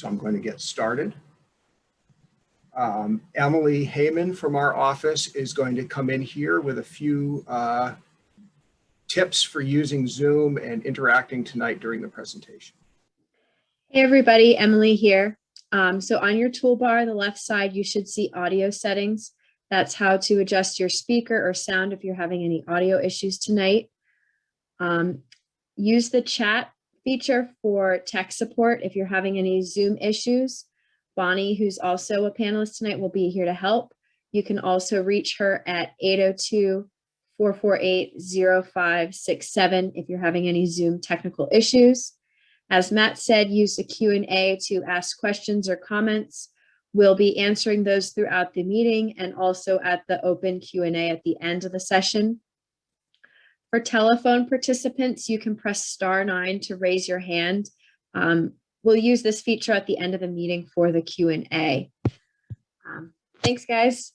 So I'm going to get started. Emily Heyman from our office is going to come in here with a few tips for using Zoom and interacting tonight during the presentation. Hey everybody, Emily here. So on your toolbar, the left side, you should see audio settings. That's how to adjust your speaker or sound if you're having any audio issues tonight. Use the chat feature for tech support if you're having any Zoom issues. Bonnie, who's also a panelist tonight, will be here to help. You can also reach her at 802-448-0567 if you're having any Zoom technical issues. As Matt said, use the Q&A to ask questions or comments. We'll be answering those throughout the meeting and also at the open Q&A at the end of the session. For telephone participants, you can press *9 to raise your hand. We'll use this feature at the end of the meeting for the Q&A. Thanks, guys.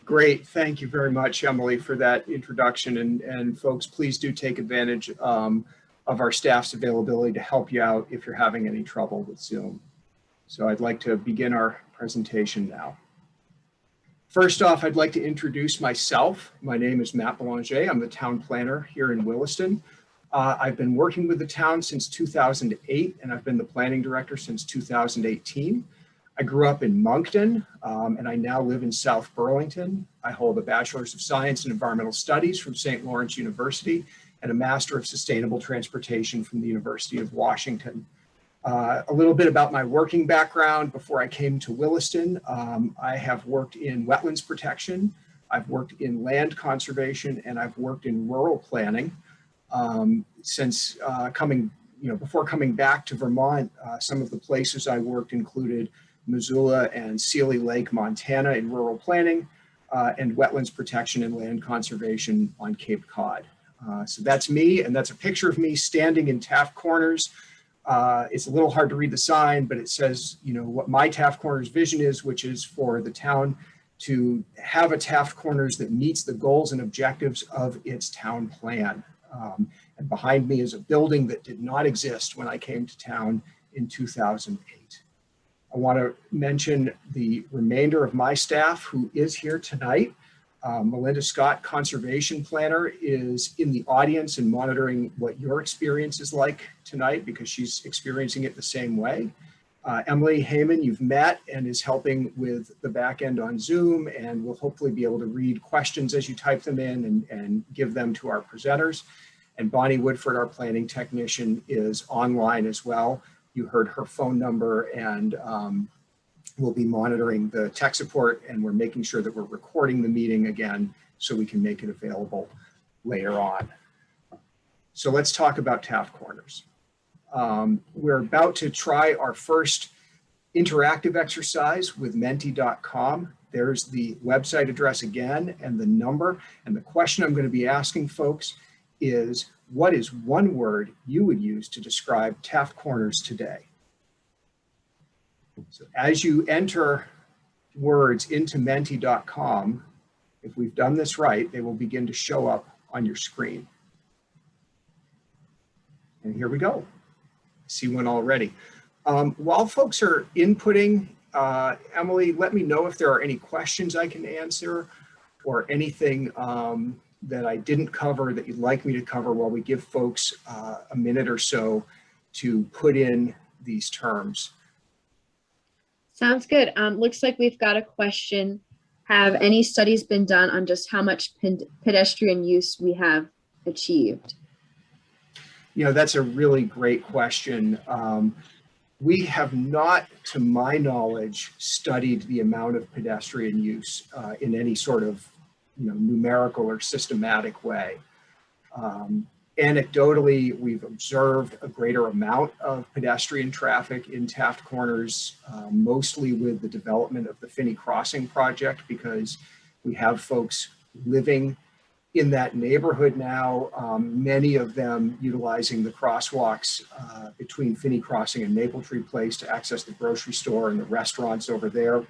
Great. Thank you very much, Emily, for that introduction. And folks, please do take advantage of our staff's availability to help you out if you're having any trouble with Zoom. So I'd like to begin our presentation now. First off, I'd like to introduce myself. My name is Matt Belanger. I'm the town planner here in Williston. I've been working with the town since 2008, and I've been the planning director since 2018. I grew up in Moncton, and I now live in South Burlington. I hold a Bachelor's of Science in Environmental Studies from St. Lawrence University and a Master of Sustainable Transportation from the University of Washington. A little bit about my working background before I came to Williston. I have worked in wetlands protection, I've worked in land conservation, and I've worked in rural planning. Since before coming back to Vermont, some of the places I worked included Missoula and Sealy Lake, Montana in rural planning, and wetlands protection and land conservation on Cape Cod. So that's me, and that's a picture of me standing in Taft Corners. It's a little hard to read the sign, but it says, what my Taft Corners vision is, which is for the town to have a Taft Corners that meets the goals and objectives of its town plan. And behind me is a building that did not exist when I came to town in 2008. I want to mention the remainder of my staff who is here tonight. Melinda Scott, Conservation Planner, is in the audience and monitoring what your experience is like tonight because she's experiencing it the same way. Emily Heyman, you've met and is helping with the back end on Zoom and will hopefully be able to read questions as you type them in and give them to our presenters. And Bonnie Woodford, our planning technician, is online as well. You heard her phone number, and we'll be monitoring the tech support, and we're making sure that we're recording the meeting again so we can make it available later on. So let's talk about Taft Corners. We're about to try our first interactive exercise with menti.com. There's the website address again and the number. And the question I'm going to be asking folks is, what is one word you would use to describe Taft Corners today? So as you enter words into menti.com, if we've done this right, they will begin to show up on your screen. And here we go. I see one already. While folks are inputting, Emily, let me know if there are any questions I can answer or anything that I didn't cover that you'd like me to cover while we give folks a minute or so to put in these terms. Sounds good. Looks like we've got a question. Have any studies been done on just how much pedestrian use we have achieved? That's a really great question. We have not, to my knowledge, studied the amount of pedestrian use in any sort of numerical or systematic way. Anecdotally, we've observed a greater amount of pedestrian traffic in Taft Corners, mostly with the development of the Finney Crossing project, because we have folks living in that neighborhood now, many of them utilizing the crosswalks between Finney Crossing and Maple Tree Place to access the grocery store and the restaurants over there.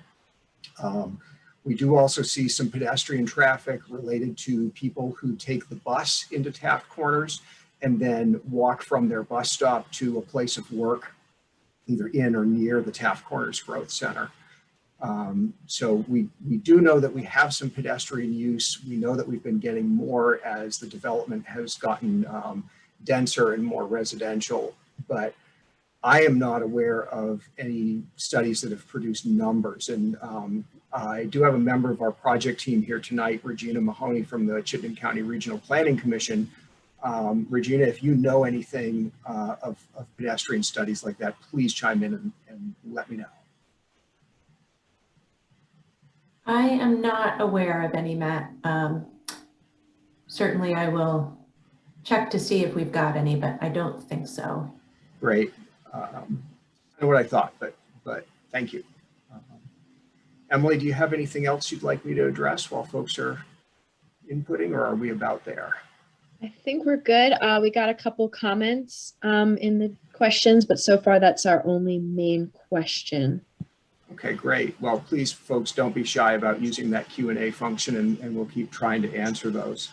We do also see some pedestrian traffic related to people who take the bus into Taft Corners and then walk from their bus stop to a place of work, either in or near the Taft Corners Growth Center. So we do know that we have some pedestrian use. We know that we've been getting more as the development has gotten denser and more residential, but I am not aware of any studies that have produced numbers. And I do have a member of our project team here tonight, Regina Mahoney from the Chittenden County Regional Planning Commission. Regina, if you know anything of pedestrian studies like that, please chime in and let me know. I am not aware of any, Matt. Certainly I will check to see if we've got any, but I don't think so. Great. I know what I thought, but thank you. Emily, do you have anything else you'd like me to address while folks are inputting, or are we about there? I think we're good. We got a couple comments in the questions, but so far that's our only main question. Okay, great. Well, please, folks, don't be shy about using that Q&A function, and we'll keep trying to answer those.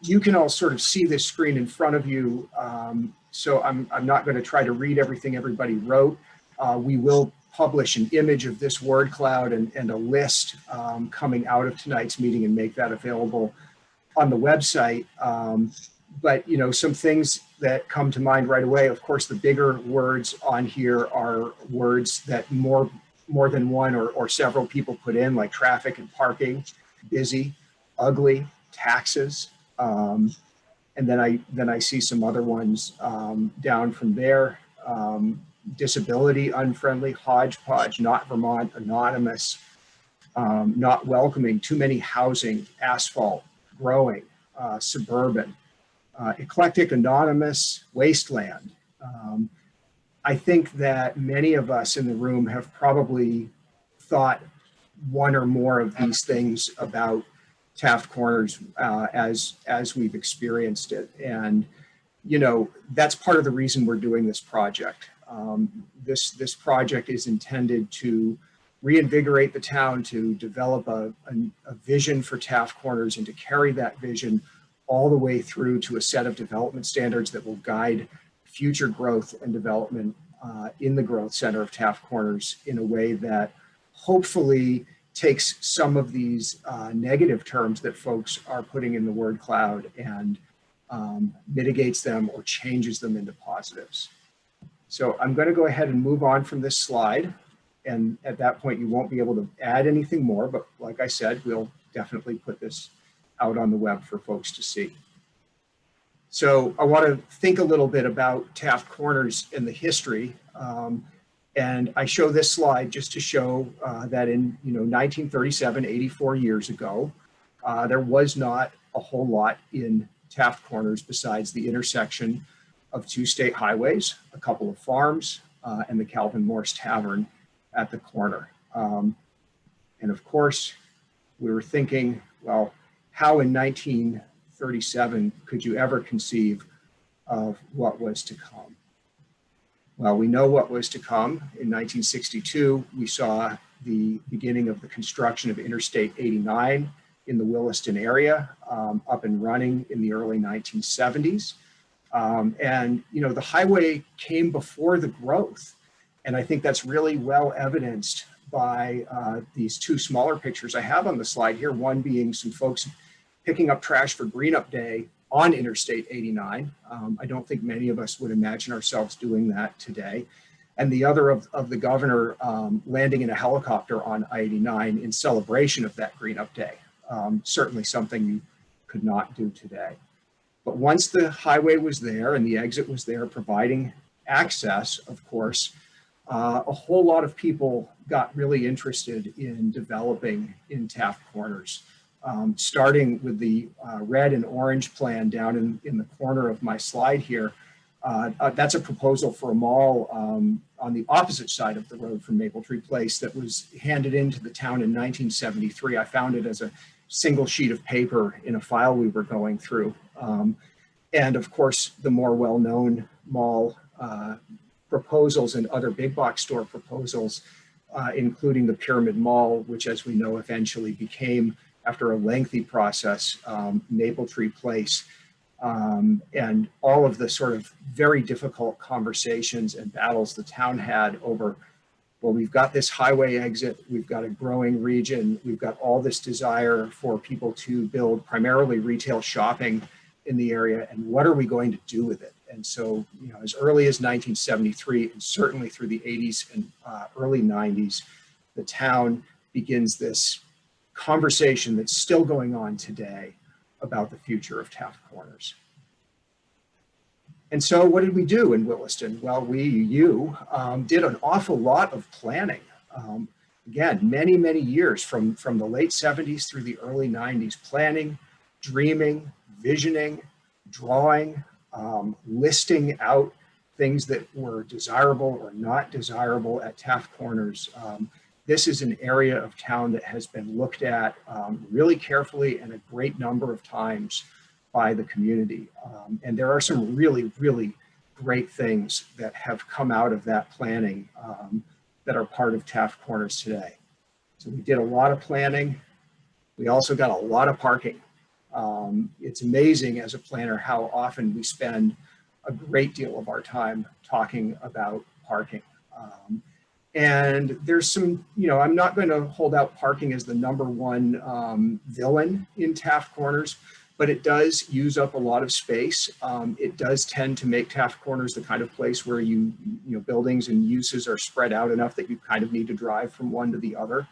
You can all sort of see this screen in front of you, so I'm not going to try to read everything everybody wrote. We will publish an image of this word cloud and a list coming out of tonight's meeting and make that available on the website. But, you know, some things that come to mind right away, of course, the bigger words on here are words that more than one or several people put in, like traffic and parking, busy, ugly, taxes. And then I see some other ones down from there. Disability, unfriendly, hodgepodge, not Vermont, anonymous, not welcoming, too many housing, asphalt, growing, suburban, eclectic, anonymous, wasteland. I think that many of us in the room have probably thought one or more of these things about Taft Corners as we've experienced it. And, you know, that's part of the reason we're doing this project. This project is intended to reinvigorate the town, to develop a vision for Taft Corners, and to carry that vision all the way through to a set of development standards that will guide future growth and development in the growth center of Taft Corners in a way that hopefully takes some of these negative terms that folks are putting in the word cloud and mitigates them or changes them into positives. So I'm going to go ahead and move on from this slide. And at that point, you won't be able to add anything more. But like I said, we'll definitely put this out on the web for folks to see. So I want to think a little bit about Taft Corners and the history. And I show this slide just to show that in 1937, 84 years ago, there was not a whole lot in Taft Corners besides the intersection of two state highways, a couple of farms, and the Calvin Morse Tavern at the corner. And of course, we were thinking, well, how in 1937 could you ever conceive of what was to come? Well, we know what was to come. In 1962, we saw the beginning of the construction of Interstate 89 in the Williston area, up and running in the early 1970s. And, you know, the highway came before the growth. And I think that's really well evidenced by these two smaller pictures I have on the slide here, one being some folks picking up trash for Green Up Day on Interstate 89. I don't think many of us would imagine ourselves doing that today. And the other of the governor landing in a helicopter on I-89 in celebration of that Green Up Day. Certainly something you could not do today. But once the highway was there and the exit was there, providing access, of course, a whole lot of people got really interested in developing in Taft Corners, starting with the red and orange plan down in the corner of my slide here. That's a proposal for a mall on the opposite side of the road from Maple Tree Place that was handed into the town in 1973. I found it as a single sheet of paper in a file we were going through. And of course, the more well-known mall proposals and other big box store proposals, including the Pyramid Mall, which, as we know, eventually became, after a lengthy process, Maple Tree Place. and all of the sort of very difficult conversations and battles the town had over, well, we've got this highway exit, we've got a growing region, we've got all this desire for people to build primarily retail shopping in the area, and what are we going to do with it? And so, you know, as early as 1973, and certainly through the 80s and early 90s, the town begins this conversation that's still going on today about the future of Taft Corners. And so what did we do in Williston? Well, you did an awful lot of planning. Again, many, many years from the late 70s through the early 90s, planning, dreaming, visioning, drawing, listing out things that were desirable or not desirable at Taft Corners. This is an area of town that has been looked at really carefully and a great number of times by the community. And there are some really, really great things that have come out of that planning that are part of Taft Corners today. So we did a lot of planning. We also got a lot of parking. It's amazing as a planner how often we spend a great deal of our time talking about parking. And there's some, you know, I'm not going to hold out parking as the number one villain in Taft Corners, but it does use up a lot of space. It does tend to make Taft Corners the kind of place where you know, buildings and uses are spread out enough that you kind of need to drive from one to the other.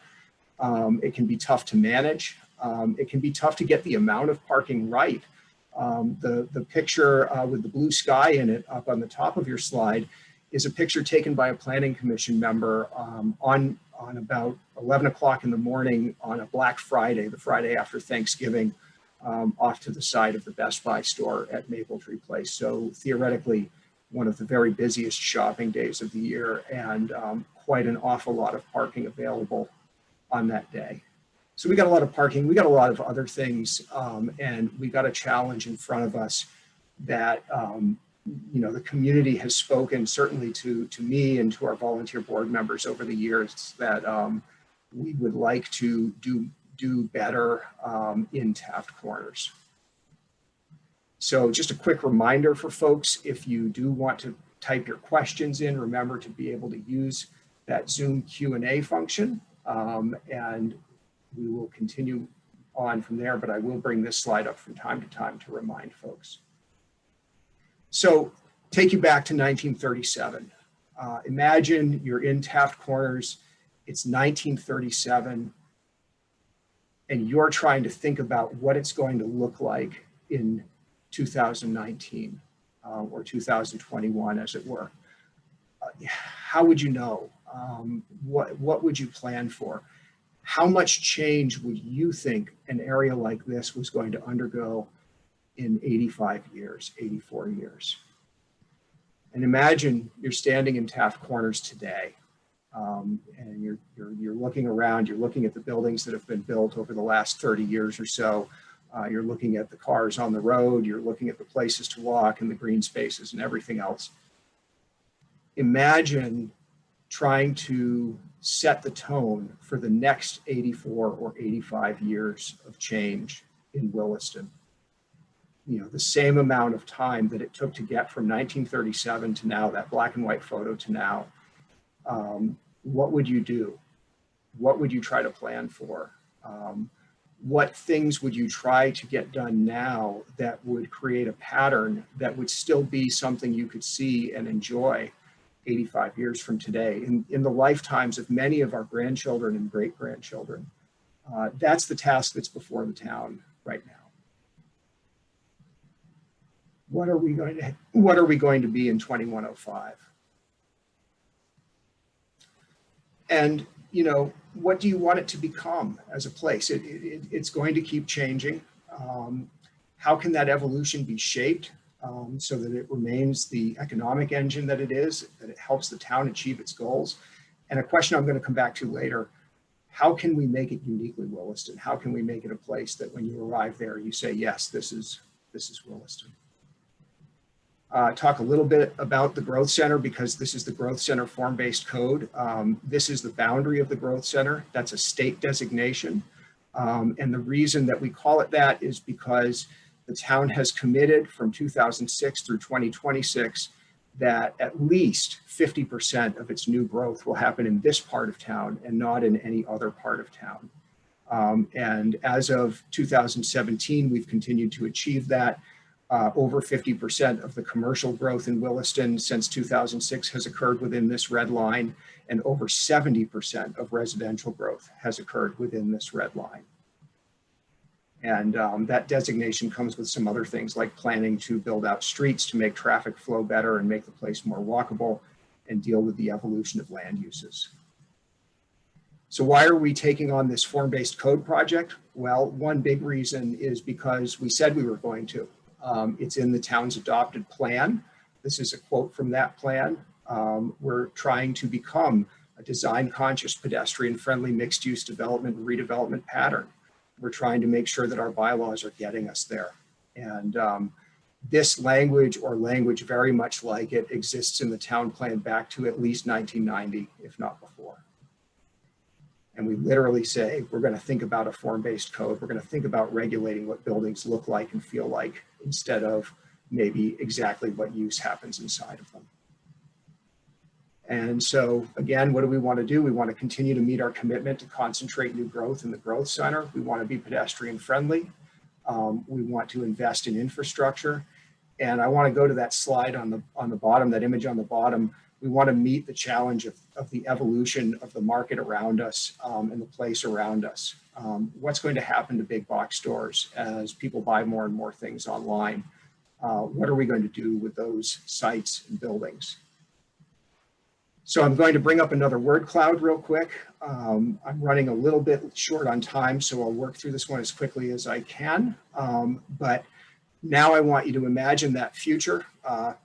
It can be tough to manage. It can be tough to get the amount of parking right. The picture with the blue sky in it up on the top of your slide is a picture taken by a planning commission member on about 11 o'clock in the morning on a Black Friday, the Friday after Thanksgiving, off to the side of the Best Buy store at Maple Tree Place. So theoretically, one of the very busiest shopping days of the year, and quite an awful lot of parking available on that day. So we got a lot of parking, we got a lot of other things, and we got a challenge in front of us that you know, the community has spoken certainly to me and to our volunteer board members over the years that we would like to do better in Taft Corners. So just a quick reminder for folks, if you do want to type your questions in, remember to be able to use that Zoom Q&A function, and we will continue on from there, but I will bring this slide up from time to time to remind folks. So take you back to 1937. Imagine you're in Taft Corners, it's 1937, and you're trying to think about what it's going to look like in 2019 or 2021, as it were. How would you know? What would you plan for? How much change would you think an area like this was going to undergo in 85 years, 84 years? And imagine you're standing in Taft Corners today, and you're looking around, you're looking at the buildings that have been built over the last 30 years or so. You're looking at the cars on the road, you're looking at the places to walk and the green spaces and everything else. Imagine trying to set the tone for the next 84 or 85 years of change in Williston. You know, the same amount of time that it took to get from 1937 to now, that black and white photo to now. What would you do? What would you try to plan for? What things would you try to get done now that would create a pattern that would still be something you could see and enjoy 85 years from today, in the lifetimes of many of our grandchildren and great-grandchildren? That's the task that's before the town right now. What are we going to be in 2105? And, you know, what do you want it to become as a place? It's going to keep changing. How can that evolution be shaped so that it remains the economic engine that it is, that it helps the town achieve its goals? And a question I'm going to come back to later, how can we make it uniquely Williston? How can we make it a place that when you arrive there, you say, yes, this is Williston? Talk a little bit about the Growth Center, because this is the Growth Center form-based code. This is the boundary of the Growth Center. That's a state designation. And the reason that we call it that is because The town has committed from 2006 through 2026 that at least 50% of its new growth will happen in this part of town and not in any other part of town. And as of 2017, we've continued to achieve that. Over 50% of the commercial growth in Williston since 2006 has occurred within this red line, and over 70% of residential growth has occurred within this red line. And that designation comes with some other things like planning to build out streets to make traffic flow better and make the place more walkable and deal with the evolution of land uses. So why are we taking on this form-based code project? Well, one big reason is because we said we were going to. It's in the town's adopted plan. This is a quote from that plan. We're trying to become a design-conscious, pedestrian-friendly, mixed-use development and redevelopment pattern. We're trying to make sure that our bylaws are getting us there. And this language, or language very much like it, exists in the town plan back to at least 1990, if not before. And we literally say, we're going to think about a form-based code. We're going to think about regulating what buildings look like and feel like, instead of maybe exactly what use happens inside of them. And so again, what do we want to do? We want to continue to meet our commitment to concentrate new growth in the growth center. We want to be pedestrian friendly. We want to invest in infrastructure. And I want to go to that slide on the bottom, that image on the bottom. We want to meet the challenge of the evolution of the market around us and the place around us. What's going to happen to big box stores as people buy more and more things online? What are we going to do with those sites and buildings? So I'm going to bring up another word cloud real quick. I'm running a little bit short on time, so I'll work through this one as quickly as I can. But now I want you to imagine that future,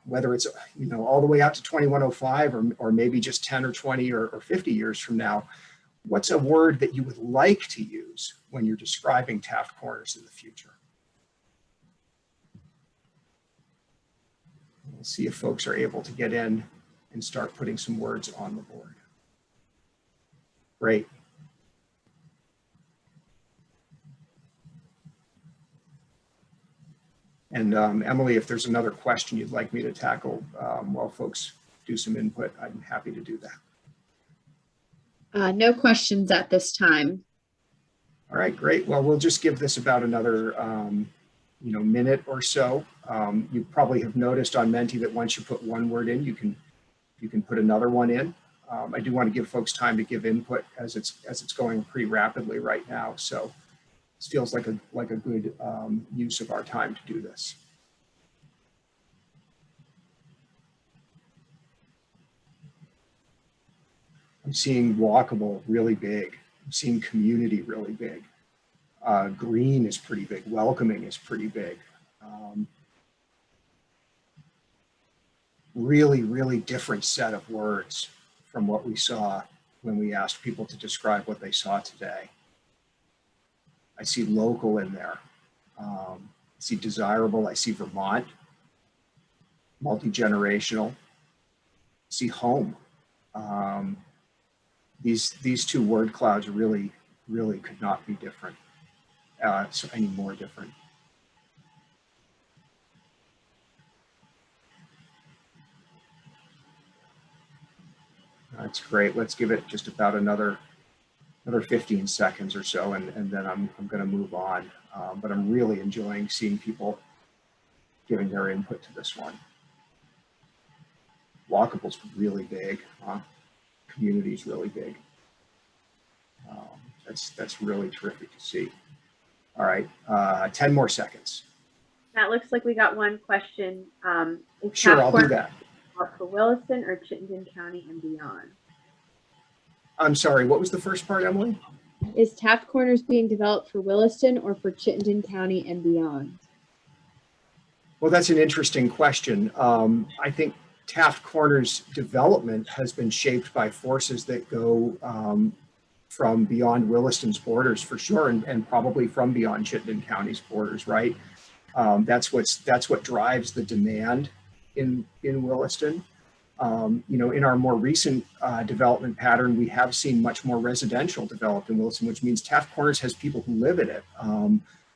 whether it's all the way out to 2105 or maybe just 10 or 20 or 50 years from now. What's a word that you would like to use when you're describing Taft Corners in the future? We'll see if folks are able to get in and start putting some words on the board. Great. And Emily, if there's another question you'd like me to tackle while folks do some input, I'm happy to do that. No questions at this time. All right, great. Well, we'll just give this about another minute or so. You probably have noticed on Menti that once you put one word in, you can put another one in. I do want to give folks time to give input as it's going pretty rapidly right now. So this feels like a good use of our time to do this. I'm seeing walkable really big. I'm seeing community really big. Green is pretty big. Welcoming is pretty big. Really, really different set of words from what we saw when we asked people to describe what they saw today. I see local in there. I see desirable. I see Vermont. Multi-generational. I see home. These two word clouds really, really could not be different, any more different. That's great. Let's give it just about another 15 seconds or so, and then I'm going to move on. But I'm really enjoying seeing people giving their input to this one. Walkable's really big. Community's really big. That's really terrific to see. All right, 10 more seconds. That looks like we got one question. Sure, I'll do that. For Williston or Chittenden County and beyond? I'm sorry, what was the first part, Emily? Is Taft Corners being developed for Williston or for Chittenden County and beyond? Well, that's an interesting question. I think Taft Corners development has been shaped by forces that go from beyond Williston's borders for sure, and probably from beyond Chittenden County's borders, right? That's what drives the demand in Williston. In our more recent development pattern, we have seen much more residential developed in Williston, which means Taft Corners has people who live in it.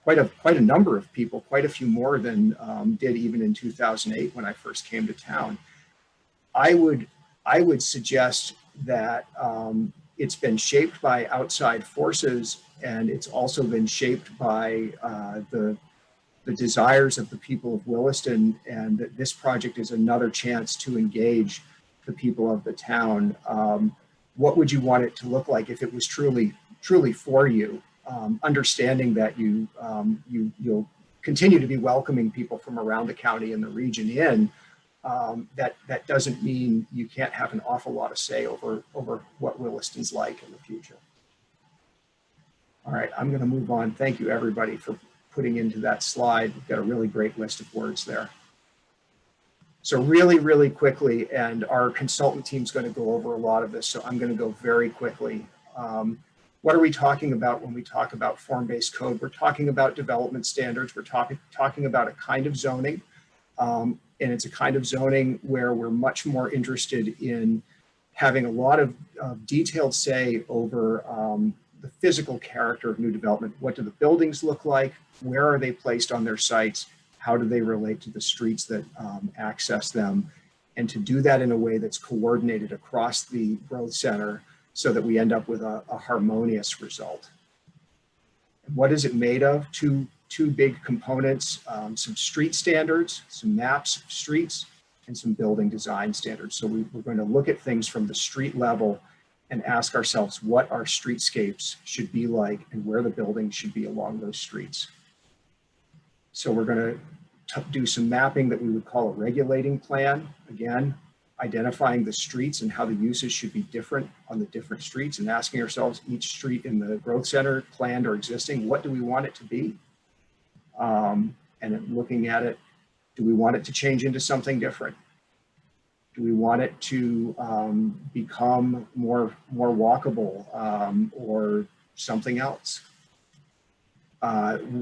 quite a number of people, quite a few more than did even in 2008 when I first came to town. I would suggest that it's been shaped by outside forces, and it's also been shaped by the desires of the people of Williston, and that this project is another chance to engage the people of the town. What would you want it to look like if it was truly for you? Understanding that you'll continue to be welcoming people from around the county and the region in. That doesn't mean you can't have an awful lot of say over what Williston's like in the future. All right, I'm going to move on. Thank you, everybody, for putting into that slide. We've got a really great list of words there. So really quickly, and our consultant team's going to go over a lot of this, so I'm going to go very quickly. What are we talking about when we talk about form-based code? We're talking about development standards. We're talking about a kind of zoning, and it's a kind of zoning where we're much more interested in having a lot of detailed say over the physical character of new development. What do the buildings look like? Where are they placed on their sites? How do they relate to the streets that access them? And to do that in a way that's coordinated across the growth center so that we end up with a harmonious result. And what is it made of? Two big components, some street standards, some maps of streets, and some building design standards. So we're going to look at things from the street level and ask ourselves what our streetscapes should be like and where the buildings should be along those streets. So we're going to do some mapping that we would call a regulating plan. Again, identifying the streets and how the uses should be different on the different streets, and asking ourselves, each street in the growth center, planned or existing, what do we want it to be? And looking at it, do we want it to change into something different? Do we want it to become more walkable or something else?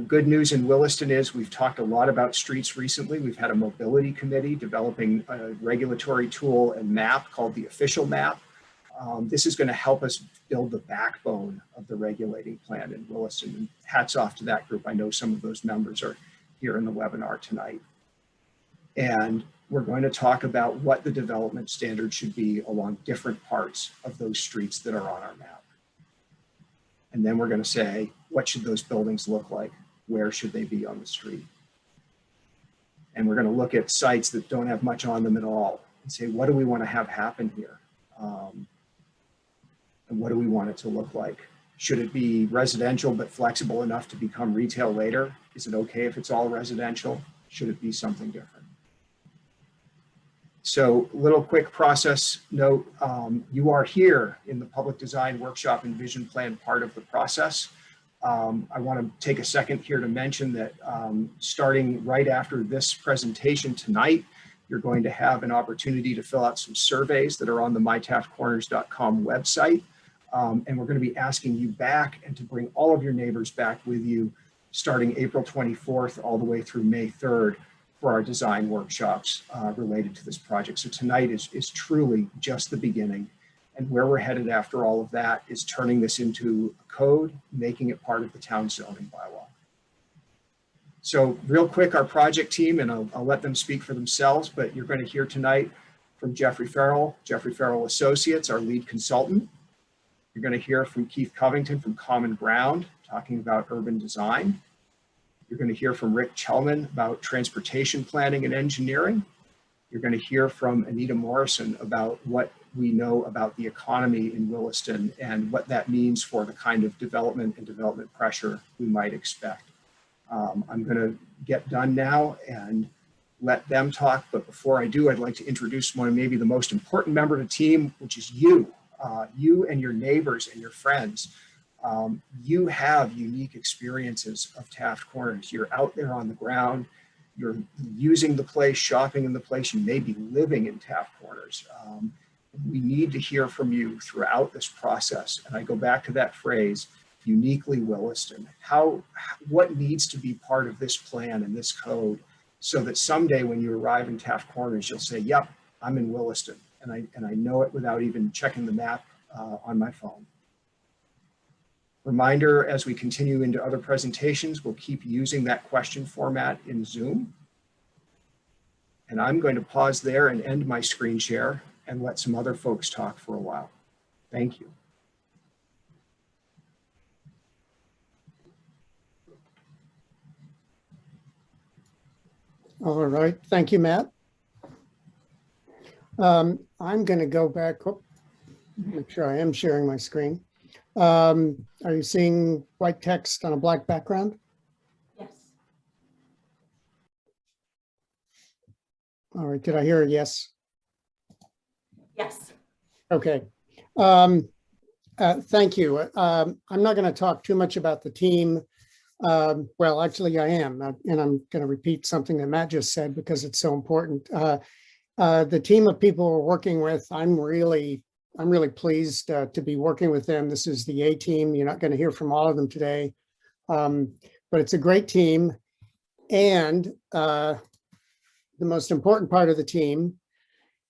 Good news in Williston is we've talked a lot about streets recently. We've had a mobility committee developing a regulatory tool and map called the official map. This is going to help us build the backbone of the regulating plan in Williston. And hats off to that group. I know some of those members are here in the webinar tonight. And we're going to talk about what the development standards should be along different parts of those streets that are on our map. And then we're going to say, what should those buildings look like? Where should they be on the street? And we're going to look at sites that don't have much on them at all and say, what do we want to have happen here? And what do we want it to look like? Should it be residential but flexible enough to become retail later? Is it okay if it's all residential? Should it be something different? So little quick process note, you are here in the public design workshop and vision plan part of the process. I want to take a second here to mention that starting right after this presentation tonight, you're going to have an opportunity to fill out some surveys that are on the mytaftcorners.com website. And we're going to be asking you back and to bring all of your neighbors back with you starting April 24th all the way through May 3rd for our design workshops related to this project. So tonight is truly just the beginning. And where we're headed after all of that is turning this into a code, making it part of the town zoning bylaw. So real quick, our project team, and I'll let them speak for themselves, but you're going to hear tonight from Jeffrey Farrell Associates, our lead consultant. You're going to hear from Keith Covington from Common Ground, talking about urban design. You're going to hear from Rick Chelman about transportation planning and engineering. You're going to hear from Anita Morrison about what we know about the economy in Williston and what that means for the kind of development and development pressure we might expect. I'm going to get done now and let them talk, but before I do, I'd like to introduce one, maybe the most important member of the team, which is you. You and your neighbors and your friends. You have unique experiences of Taft Corners. You're out there on the ground, you're using the place, shopping in the place, you may be living in Taft Corners. We need to hear from you throughout this process. And I go back to that phrase, uniquely Williston. What needs to be part of this plan and this code so that someday when you arrive in Taft Corners, you'll say, yep, I'm in Williston. And I know it without even checking the map on my phone. Reminder, as we continue into other presentations, we'll keep using that question format in Zoom. And I'm going to pause there and end my screen share and let some other folks talk for a while. Thank you. All right, thank you, Matt. I'm going to go back, make sure I am sharing my screen. Are you seeing white text on a black background? Yes. All right, did I hear a yes? Yes. Okay. Thank you. I'm not going to talk too much about the team. Well, actually I am, and I'm going to repeat something that Matt just said because it's so important. The team of people we're working with, I'm really pleased to be working with them. This is the A team. You're not going to hear from all of them today, but it's a great team. And the most important part of the team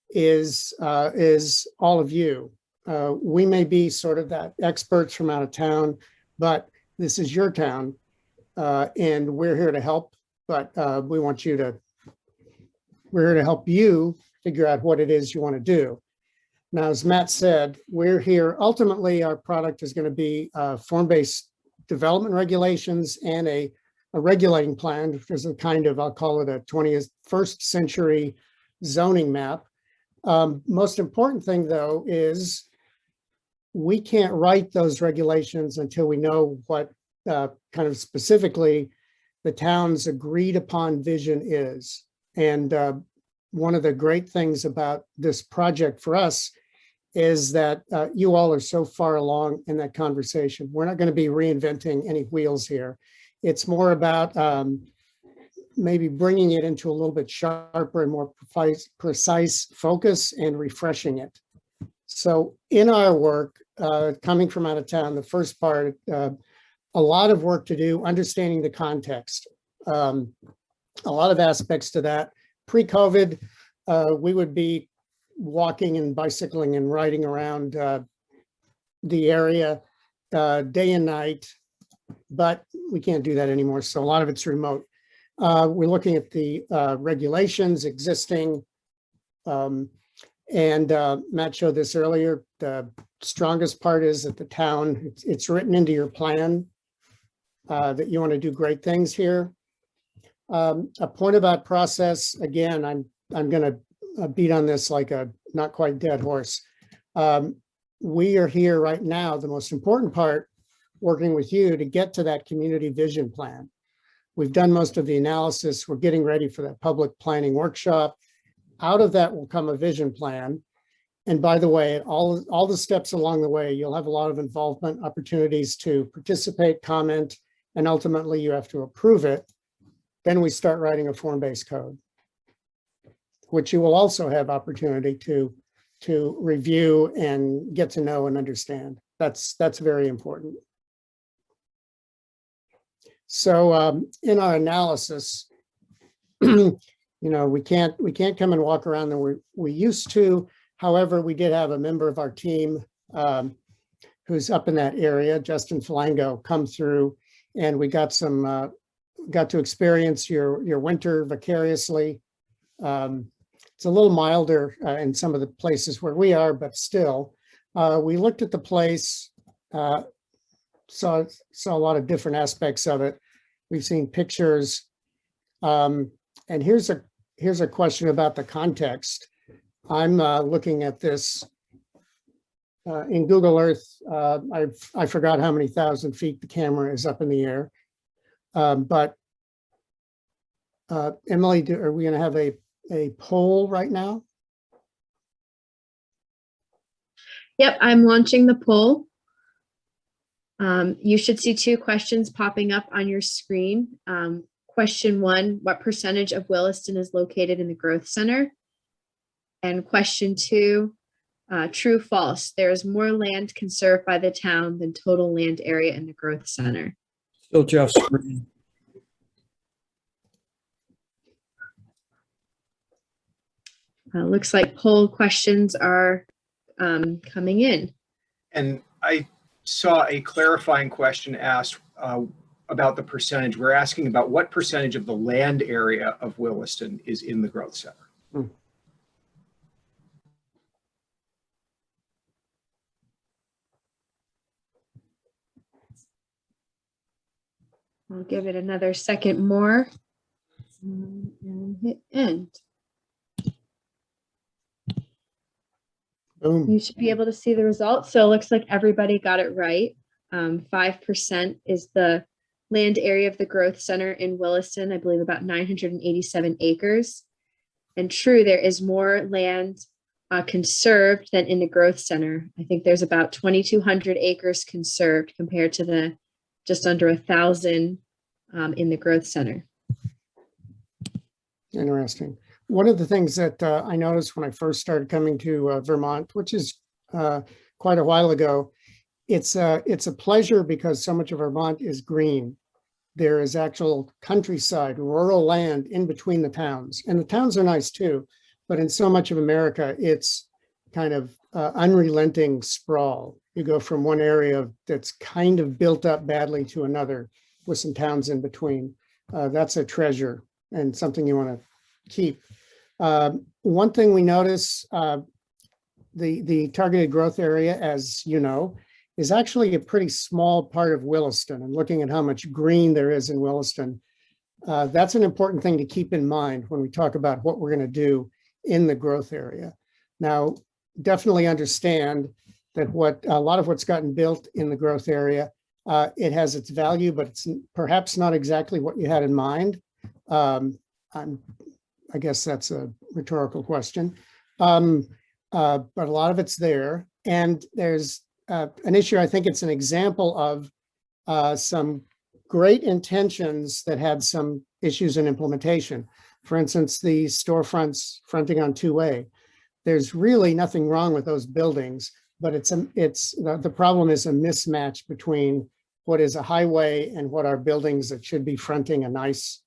is all of you. We may be sort of that experts from out of town, but this is your town, and we're here to help. But we're here to help you figure out what it is you want to do. Now, as Matt said, we're here. Ultimately, our product is going to be form-based development regulations and a regulating plan, which is a kind of, I'll call it a 21st century zoning map. Most important thing, though, is we can't write those regulations until we know what kind of specifically the town's agreed upon vision is. And one of the great things about this project for us is that you all are so far along in that conversation. We're not going to be reinventing any wheels here. It's more about maybe bringing it into a little bit sharper and more precise focus and refreshing it. So in our work, coming from out of town, the first part, a lot of work to do, understanding the context. A lot of aspects to that. Pre-COVID, we would be walking and bicycling and riding around the area day and night, but we can't do that anymore. So a lot of it's remote. We're looking at the regulations existing, and Matt showed this earlier. The strongest part is that the town, it's written into your plan that you want to do great things here. A point about process, again, I'm going to beat on this like a not quite dead horse. We are here right now, the most important part, working with you to get to that community vision plan. We've done most of the analysis. We're getting ready for that public planning workshop. Out of that will come a vision plan. And by the way, all the steps along the way, you'll have a lot of involvement, opportunities to participate, comment, and ultimately you have to approve it. Then we start writing a form-based code, which you will also have opportunity to review and get to know and understand. That's very important. So in our analysis, you know, we can't come and walk around the we used to. However, we did have a member of our team who's up in that area, Justin Falango, come through, and we got some got to experience your winter vicariously. It's a little milder in some of the places where we are, but still, we looked at the place, saw a lot of different aspects of it. We've seen pictures, and here's a question about the context. I'm looking at this in Google Earth. I forgot how many thousand feet the camera is up in the air, but Emily, are we going to have a poll right now? Yep, I'm launching the poll. You should see two questions popping up on your screen. Question 1, what percentage of Williston is located in the growth center? And question 2, true, false, there is more land conserved by the town than total land area in the growth center. Still Jeff's screen. Looks like poll questions are coming in. And I saw a clarifying question asked about the percentage. We're asking about what percentage of the land area of Williston is in the growth center. I'll give it another second more. And hit end. Boom. You should be able to see the results. So it looks like everybody got it right. 5% is the land area of the growth center in Williston, I believe about 987 acres. And true, there is more land conserved than in the growth center. I think there's about 2,200 acres conserved compared to the just under 1,000 in the growth center. Interesting. One of the things that I noticed when I first started coming to Vermont, which is quite a while ago, it's a pleasure because so much of Vermont is green. There is actual countryside, rural land in between the towns, and the towns are nice too. But in so much of America, it's kind of unrelenting sprawl. You go from one area that's kind of built up badly to another with some towns in between. That's a treasure and something you want to keep. One thing we notice, the targeted growth area, as you know, is actually a pretty small part of Williston. And looking at how much green there is in Williston, that's an important thing to keep in mind when we talk about what we're going to do in the growth area. Now, definitely understand that a lot of what's gotten built in the growth area, it has its value, but it's perhaps not exactly what you had in mind. I guess that's a rhetorical question, but a lot of it's there. And there's an issue, I think it's an example of some great intentions that had some issues in implementation. For instance, the storefronts fronting on 2A. There's really nothing wrong with those buildings, but the problem is a mismatch between what is a highway and what are buildings that should be fronting a nice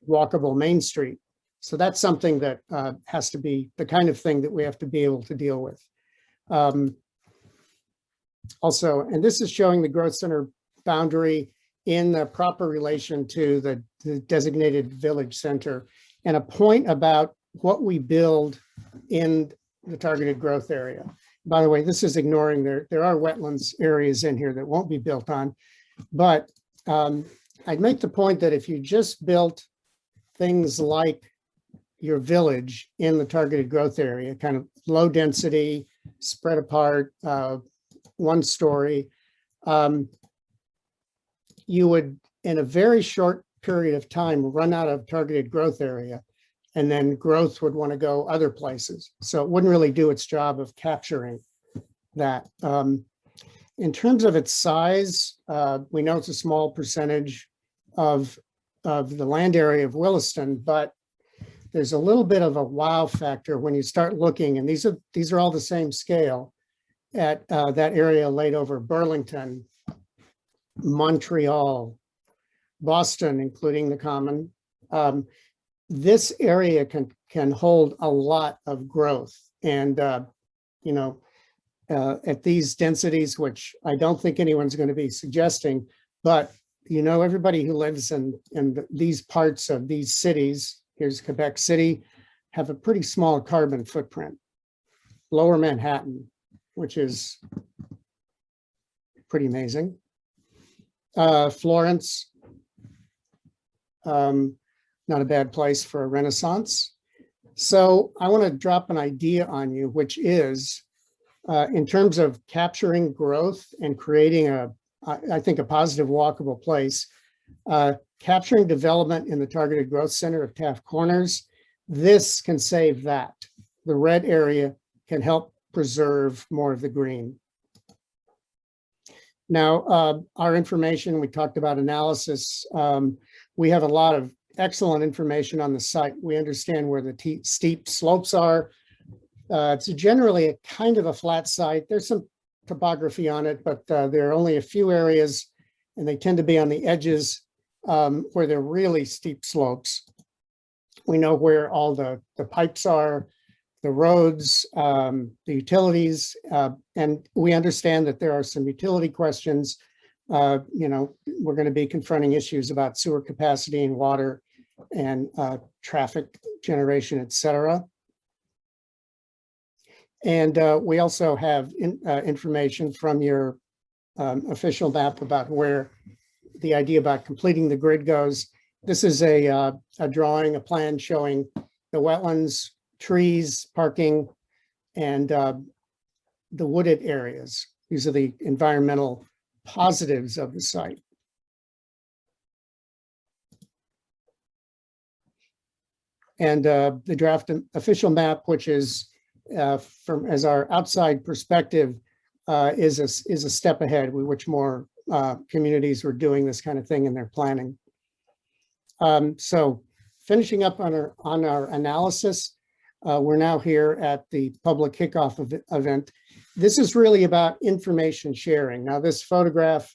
walkable main street. So that's something that has to be the kind of thing that we have to be able to deal with. Also, and this is showing the growth center boundary in the proper relation to the designated village center, and a point about what we build in the targeted growth area. By the way, this is ignoring there are wetlands areas in here that won't be built on, but I'd make the point that if you just built things like your village in the targeted growth area, kind of low density, spread apart, one story, you would, in a very short period of time, run out of targeted growth area, and then growth would want to go other places. So it wouldn't really do its job of capturing that. In terms of its size, we know it's a small percentage of the land area of Williston, but there's a little bit of a wow factor when you start looking, and these are all the same scale, at that area laid over Burlington, Montreal, Boston, including the Common. This area can hold a lot of growth, and at these densities, which I don't think anyone's going to be suggesting, but everybody who lives in these parts of these cities, here's Quebec City, have a pretty small carbon footprint. Lower Manhattan, which is pretty amazing. Florence, not a bad place for a renaissance. So I want to drop an idea on you, which is in terms of capturing growth and creating I think a positive walkable place, capturing development in the targeted growth center of Taft Corners, this can save that. The red area can help preserve more of the green. Now, our information, we talked about analysis. We have a lot of excellent information on the site. We understand where the steep slopes are. It's generally a kind of a flat site. There's some topography on it, but there are only a few areas, and they tend to be on the edges where they're really steep slopes. We know where all the pipes are the roads, the utilities, and we understand that there are some utility questions. We're going to be confronting issues about sewer capacity and water and traffic generation, et cetera. And we also have information from your official map about where the idea about completing the grid goes. This is a drawing, a plan showing the wetlands, trees, parking, and the wooded areas. These are the environmental positives of the site. And the draft official map, which is from as our outside perspective, is a step ahead, with which more communities were doing this kind of thing in their planning. So finishing up on our analysis, we're now here at the public kickoff event. This is really about information sharing. Now, this photograph,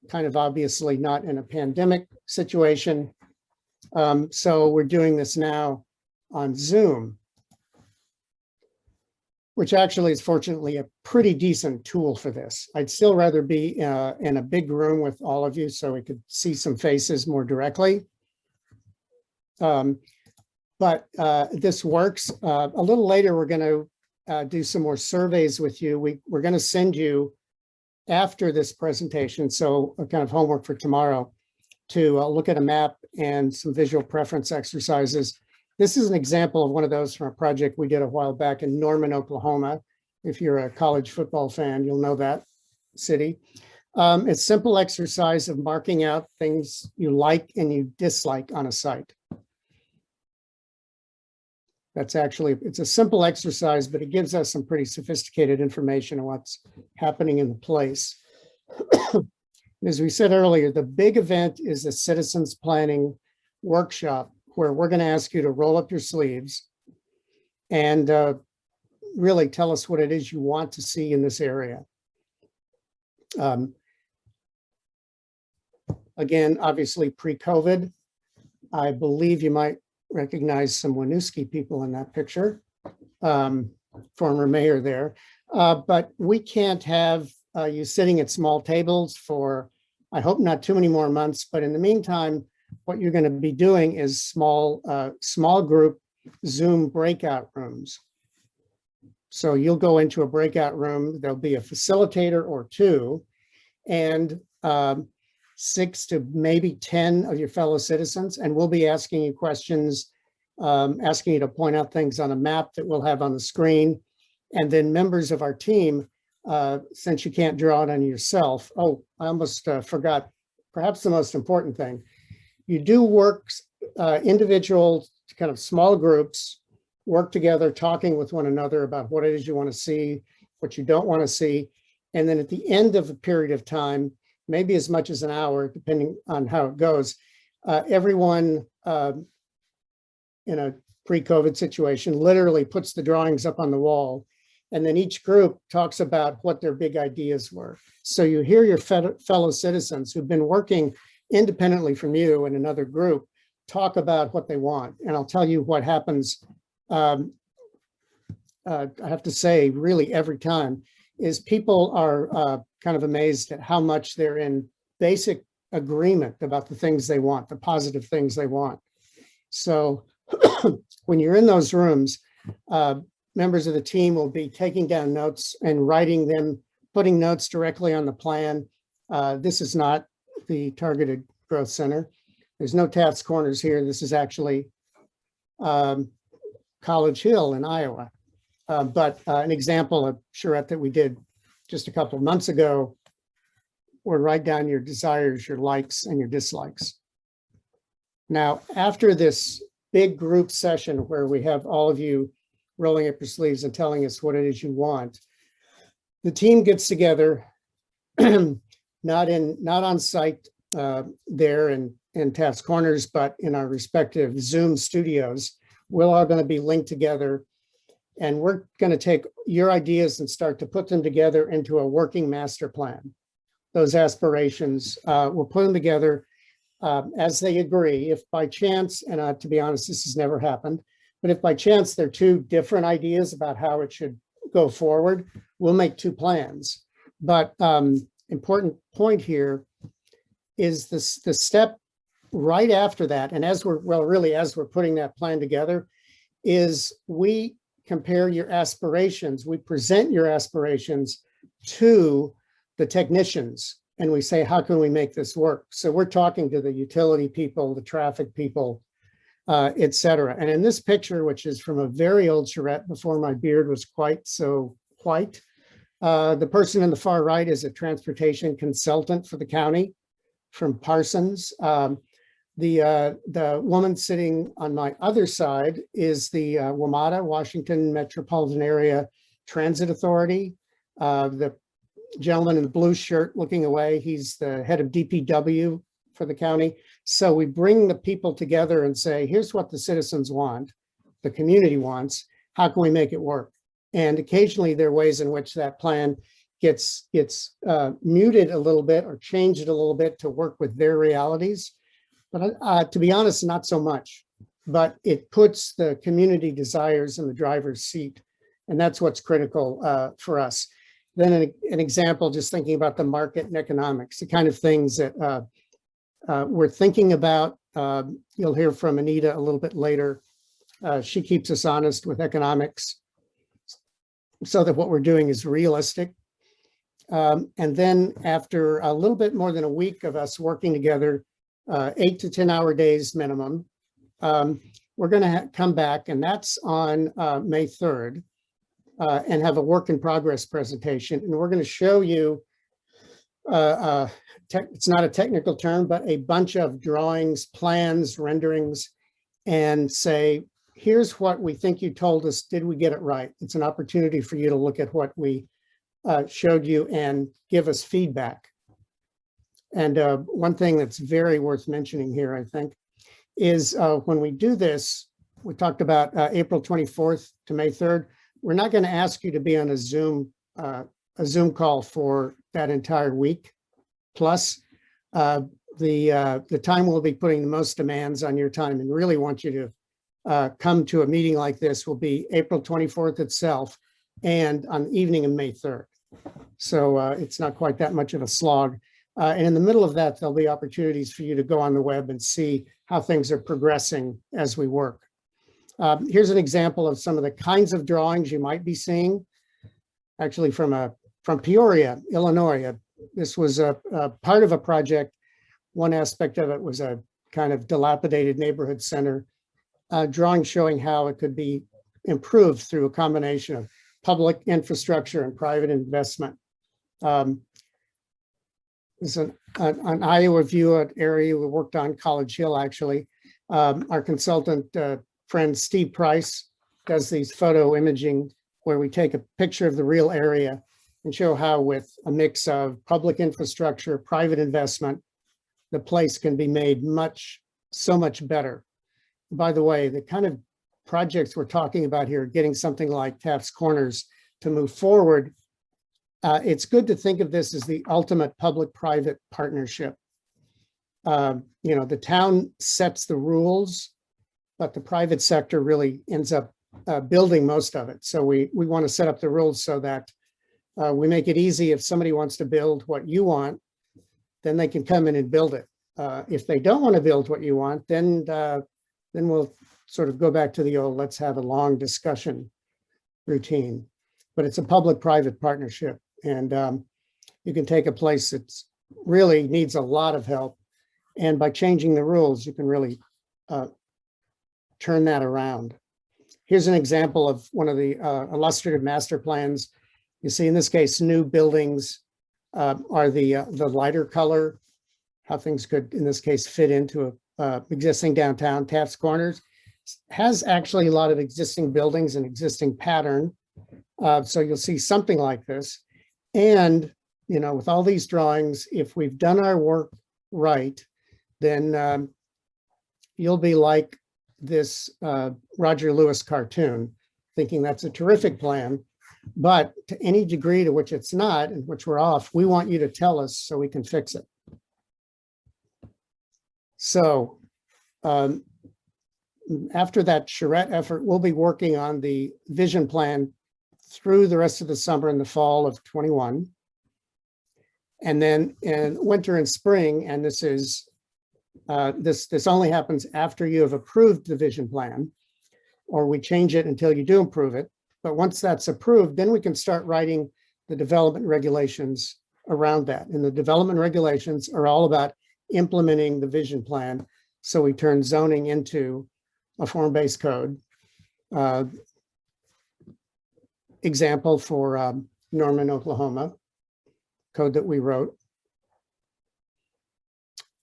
kind of obviously not in a pandemic situation. So we're doing this now on Zoom, which actually is fortunately a pretty decent tool for this. I'd still rather be in a big room with all of you so we could see some faces more directly. But this works. A little later, we're going to do some more surveys with you. We're going to send you after this presentation, so a kind of homework for tomorrow, to look at a map and some visual preference exercises. This is an example of one of those from a project we did a while back in Norman, Oklahoma. If you're a college football fan, you'll know that city. It's a simple exercise of marking out things you like and you dislike on a site. It's a simple exercise, but it gives us some pretty sophisticated information on what's happening in the place. As we said earlier, the big event is a citizens planning workshop where we're going to ask you to roll up your sleeves and really tell us what it is you want to see in this area. Again, obviously pre-COVID, I believe you might recognize some Winooski people in that picture, former mayor there. But we can't have you sitting at small tables for, I hope not too many more months, but in the meantime, what you're going to be doing is small group Zoom breakout rooms. So you'll go into a breakout room, there'll be a facilitator or two, and 6 to maybe 10 of your fellow citizens, and we'll be asking you questions, asking you to point out things on a map that we'll have on the screen. And then members of our team, since you can't draw it on yourself. Oh, I almost forgot, perhaps the most important thing. You do work individual, kind of small groups, work together, talking with one another about what it is you want to see, what you don't want to see. And then at the end of a period of time, maybe as much as an hour, depending on how it goes, everyone in a pre-COVID situation literally puts the drawings up on the wall. And then each group talks about what their big ideas were. So you hear your fellow citizens who've been working independently from you in another group talk about what they want. And I'll tell you what happens, I have to say, really every time, is people are kind of amazed at how much they're in basic agreement about the things they want, the positive things they want. So when you're in those rooms, members of the team will be taking down notes and writing them, putting notes directly on the plan. This is not the Targeted Growth Center. There's no Taft's Corners here. This is actually College Hill in Iowa. But an example of charrette that we did just a couple of months ago, where write down your desires, your likes, and your dislikes. Now, after this big group session where we have all of you rolling up your sleeves and telling us what it is you want, the team gets together, not on site there in Taft's Corners, but in our respective Zoom studios. We're all going to be linked together, and we're going to take your ideas and start to put them together into a working master plan. Those aspirations, we'll put them together as they agree. If by chance, and to be honest, this has never happened, But if by chance there are two different ideas about how it should go forward, we'll make two plans. But important point here is this, the step right after that, and as we're, well, really as we're putting that plan together, is we compare your aspirations, we present your aspirations to the technicians, and we say, how can we make this work? So we're talking to the utility people, the traffic people, et cetera. And in this picture, which is from a very old charrette before my beard was quite so white, the person in the far right is a transportation consultant for the county from Parsons. The woman sitting on my other side is the WMATA, Washington Metropolitan Area Transit Authority. The gentleman in the blue shirt looking away, he's the head of DPW for the county. So we bring the people together and say, here's what the citizens want, the community wants, how can we make it work? And occasionally there are ways in which that plan gets muted a little bit or changed a little bit to work with their realities. But to be honest, not so much, but it puts the community desires in the driver's seat. And that's what's critical for us. Then an example, just thinking about the market and economics, the kind of things that we're thinking about. You'll hear from Anita a little bit later. She keeps us honest with economics so that what we're doing is realistic. And then after a little bit more than a week of us working together, 8 to 10 hour days minimum, we're going to come back, and that's on May 3rd, and have a work in progress presentation. And we're going to show you, it's not a technical term, but a bunch of drawings, plans, renderings, and say, here's what we think you told us. Did we get it right? It's an opportunity for you to look at what we showed you and give us feedback. And one thing that's very worth mentioning here, I think, is when we do this, we talked about April 24th to May 3rd. We're not going to ask you to be on a Zoom call for that entire week. Plus, the time we'll be putting the most demands on your time and really want you to come to a meeting like this will be April 24th itself and on the evening of May 3rd. So it's not quite that much of a slog. And in the middle of that, there'll be opportunities for you to go on the web and see how things are progressing as we work. Here's an example of some of the kinds of drawings you might be seeing, actually from Peoria, Illinois. This was a part of a project. One aspect of it was a kind of dilapidated neighborhood center, drawing showing how it could be improved through a combination of public infrastructure and private investment. It's an Iowa view area we worked on, College Hill, actually. Our consultant friend Steve Price does these photo imaging where we take a picture of the real area and show how with a mix of public infrastructure, private investment, the place can be made so much better. By the way, the kind of projects we're talking about here, getting something like Taft's Corners to move forward, it's good to think of this as the ultimate public-private partnership. The town sets the rules, but the private sector really ends up building most of it. So we want to set up the rules so that we make it easy. If somebody wants to build what you want, then they can come in and build it. If they don't want to build what you want, then we'll sort of go back to the old, let's have a long discussion routine. But it's a public-private partnership. And you can take a place that really needs a lot of help. And by changing the rules, you can really turn that around. Here's an example of one of the illustrative master plans. You see, in this case, new buildings are the lighter color, how things could, in this case, fit into a existing downtown. Taft's Corners has actually a lot of existing buildings and existing pattern. So you'll see something like this. And, with all these drawings, if we've done our work right, then you'll be like this Roger Lewis cartoon, thinking that's a terrific plan. But to any degree to which it's not, and which we're off, we want you to tell us so we can fix it. So after that charrette effort, we'll be working on the vision plan through the rest of the summer and the fall of 21. And then in winter and spring, and this is this only happens after you have approved the vision plan, or we change it until you do approve it. But once that's approved, then we can start writing the development regulations around that. And the development regulations are all about implementing the vision plan. So we turn zoning into a form-based code. Example for Norman, Oklahoma, code that we wrote.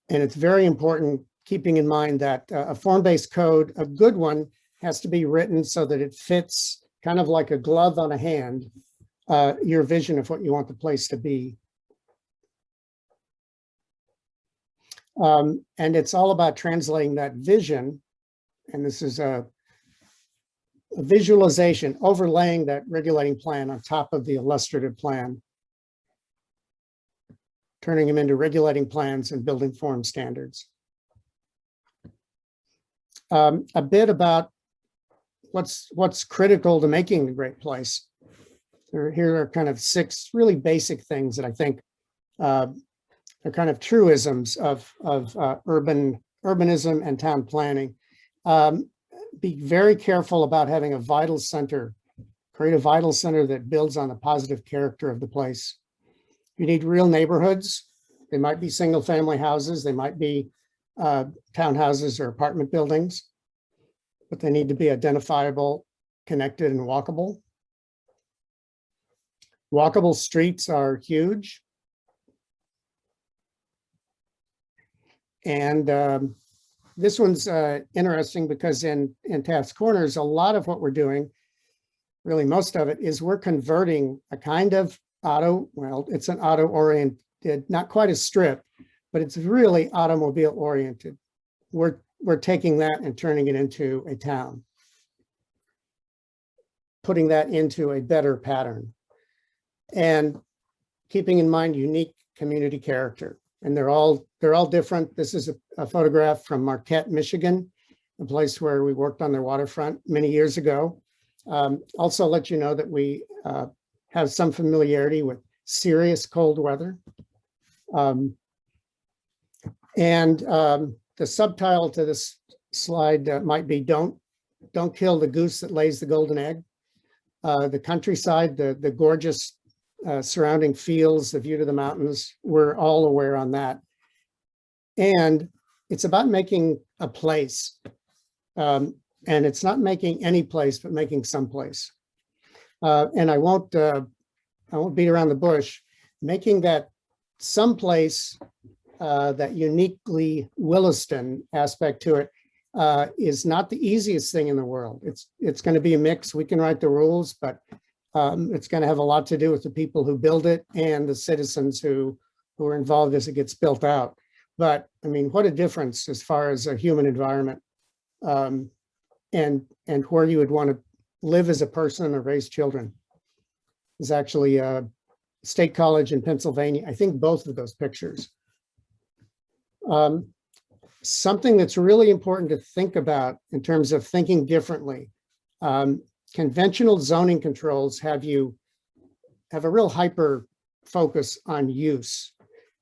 And it's very important, keeping in mind that a form-based code, a good one, has to be written so that it fits kind of like a glove on a hand, your vision of what you want the place to be. And it's all about translating that vision. And this is a visualization, overlaying that regulating plan on top of the illustrative plan, turning them into regulating plans and building form standards. A bit about what's critical to making a great place. Here are kind of 6 really basic things that I think are kind of truisms of urbanism and town planning. Be very careful about having a vital center. Create a vital center that builds on the positive character of the place. You need real neighborhoods. They might be single family houses. They might be townhouses or apartment buildings, but they need to be identifiable, connected, and walkable. Walkable streets are huge. And this one's interesting because in Taft's Corners, a lot of what we're doing, really most of it, is we're converting a kind of well, it's an auto-oriented, not quite a strip, but it's really automobile-oriented. We're taking that and turning it into a town, putting that into a better pattern, and keeping in mind unique community character. And they're all different. This is a photograph from Marquette, Michigan, a place where we worked on their waterfront many years ago. Also let you know that we have some familiarity with serious cold weather. The subtitle to this slide might be don't kill the goose that lays the golden egg. The countryside, the gorgeous surrounding fields, the view to the mountains, we're all aware on that. And it's about making a place. And it's not making any place, but making some place. And I won't beat around the bush. Making that someplace, that uniquely Williston aspect to it, is not the easiest thing in the world. It's going to be a mix. We can write the rules, but it's going to have a lot to do with the people who build it and the citizens who are involved as it gets built out. But I mean, what a difference as far as a human environment, and where you would want to live as a person or raise children. There's actually a State College in Pennsylvania. I think both of those pictures. Something that's really important to think about in terms of thinking differently. Conventional zoning controls have a real hyper focus on use,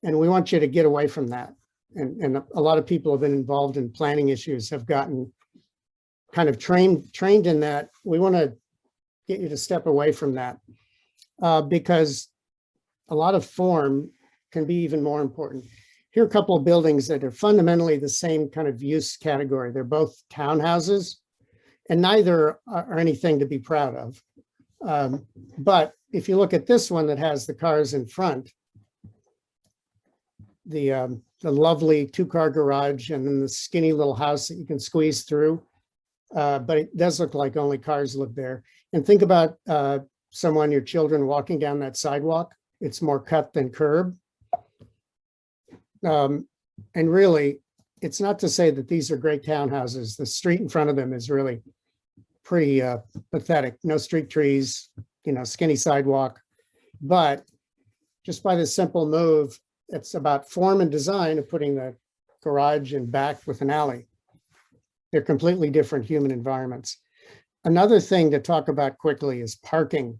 and we want you to get away from that. And a lot of people have been involved in planning issues, have gotten kind of trained in that. We want to get you to step away from that, because a lot of form can be even more important. Here are a couple of buildings that are fundamentally the same kind of use category. They're both townhouses, and neither are anything to be proud of. But if you look at this one that has the cars in front, the lovely 2-car garage, and then the skinny little house that you can squeeze through, but it does look like only cars live there. And think about your children walking down that sidewalk. It's more cut than curb. And really, it's not to say that these are great townhouses. The street in front of them is really pretty pathetic. No street trees, skinny sidewalk. But just by this simple move, it's about form and design of putting the garage in back with an alley. they're completely different human environments. Another thing to talk about quickly is parking.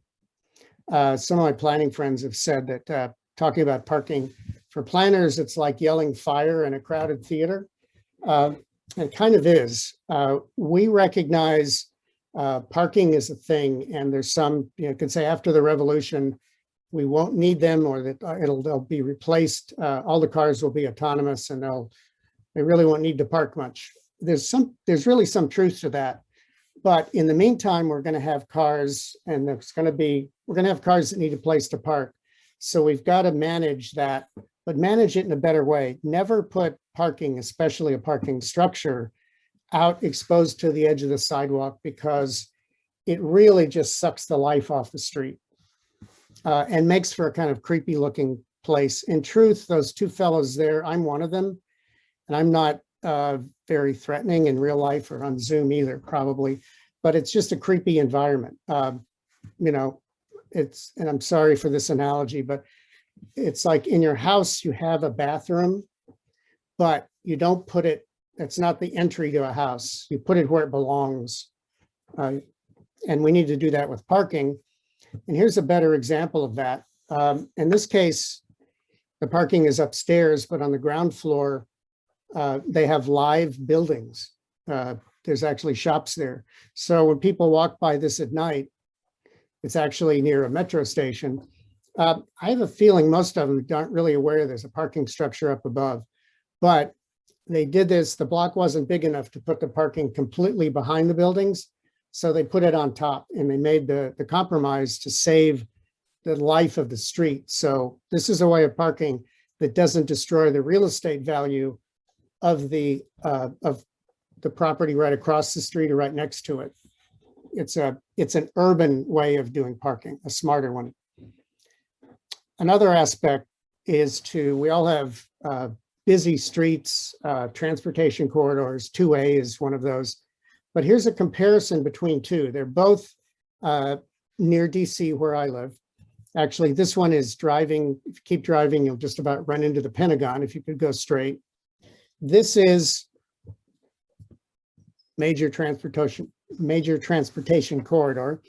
Some of my planning friends have said that talking about parking for planners, it's like yelling fire in a crowded theater. It kind of is. We recognize parking is a thing, and there's some, you could say after the revolution, we won't need them, or that they'll be replaced. All the cars will be autonomous, and they really won't need to park much. There's really some truth to that. But in the meantime, we're going to have cars, and we're going to have cars that need a place to park. So we've got to manage that, but manage it in a better way. Never put parking, especially a parking structure, out exposed to the edge of the sidewalk, because it really just sucks the life off the street and makes for a kind of creepy looking place. In truth, those two fellows there, I'm one of them, and I'm not very threatening in real life or on Zoom either, probably, but it's just a creepy environment. You know, and I'm sorry for this analogy, but it's like in your house, you have a bathroom, but you don't put it, it's not the entry to a house. You put it where it belongs. And we need to do that with parking. And here's a better example of that. In this case, the parking is upstairs, but on the ground floor, they have live buildings. There's actually shops there. So when people walk by this at night, it's actually near a metro station. I have a feeling most of them aren't really aware there's a parking structure up above, but they did this. The block wasn't big enough to put the parking completely behind the buildings. So they put it on top, and they made the compromise to save the life of the street. So this is a way of parking that doesn't destroy the real estate value of the property right across the street or right next to it. It's an urban way of doing parking, a smarter one. Another aspect is we all have busy streets, transportation corridors. 2A is one of those. But here's a comparison between two. They're both near DC, where I live. Actually, this one is driving. If you keep driving, you'll just about run into the Pentagon if you could go straight. This is major transportation corridor.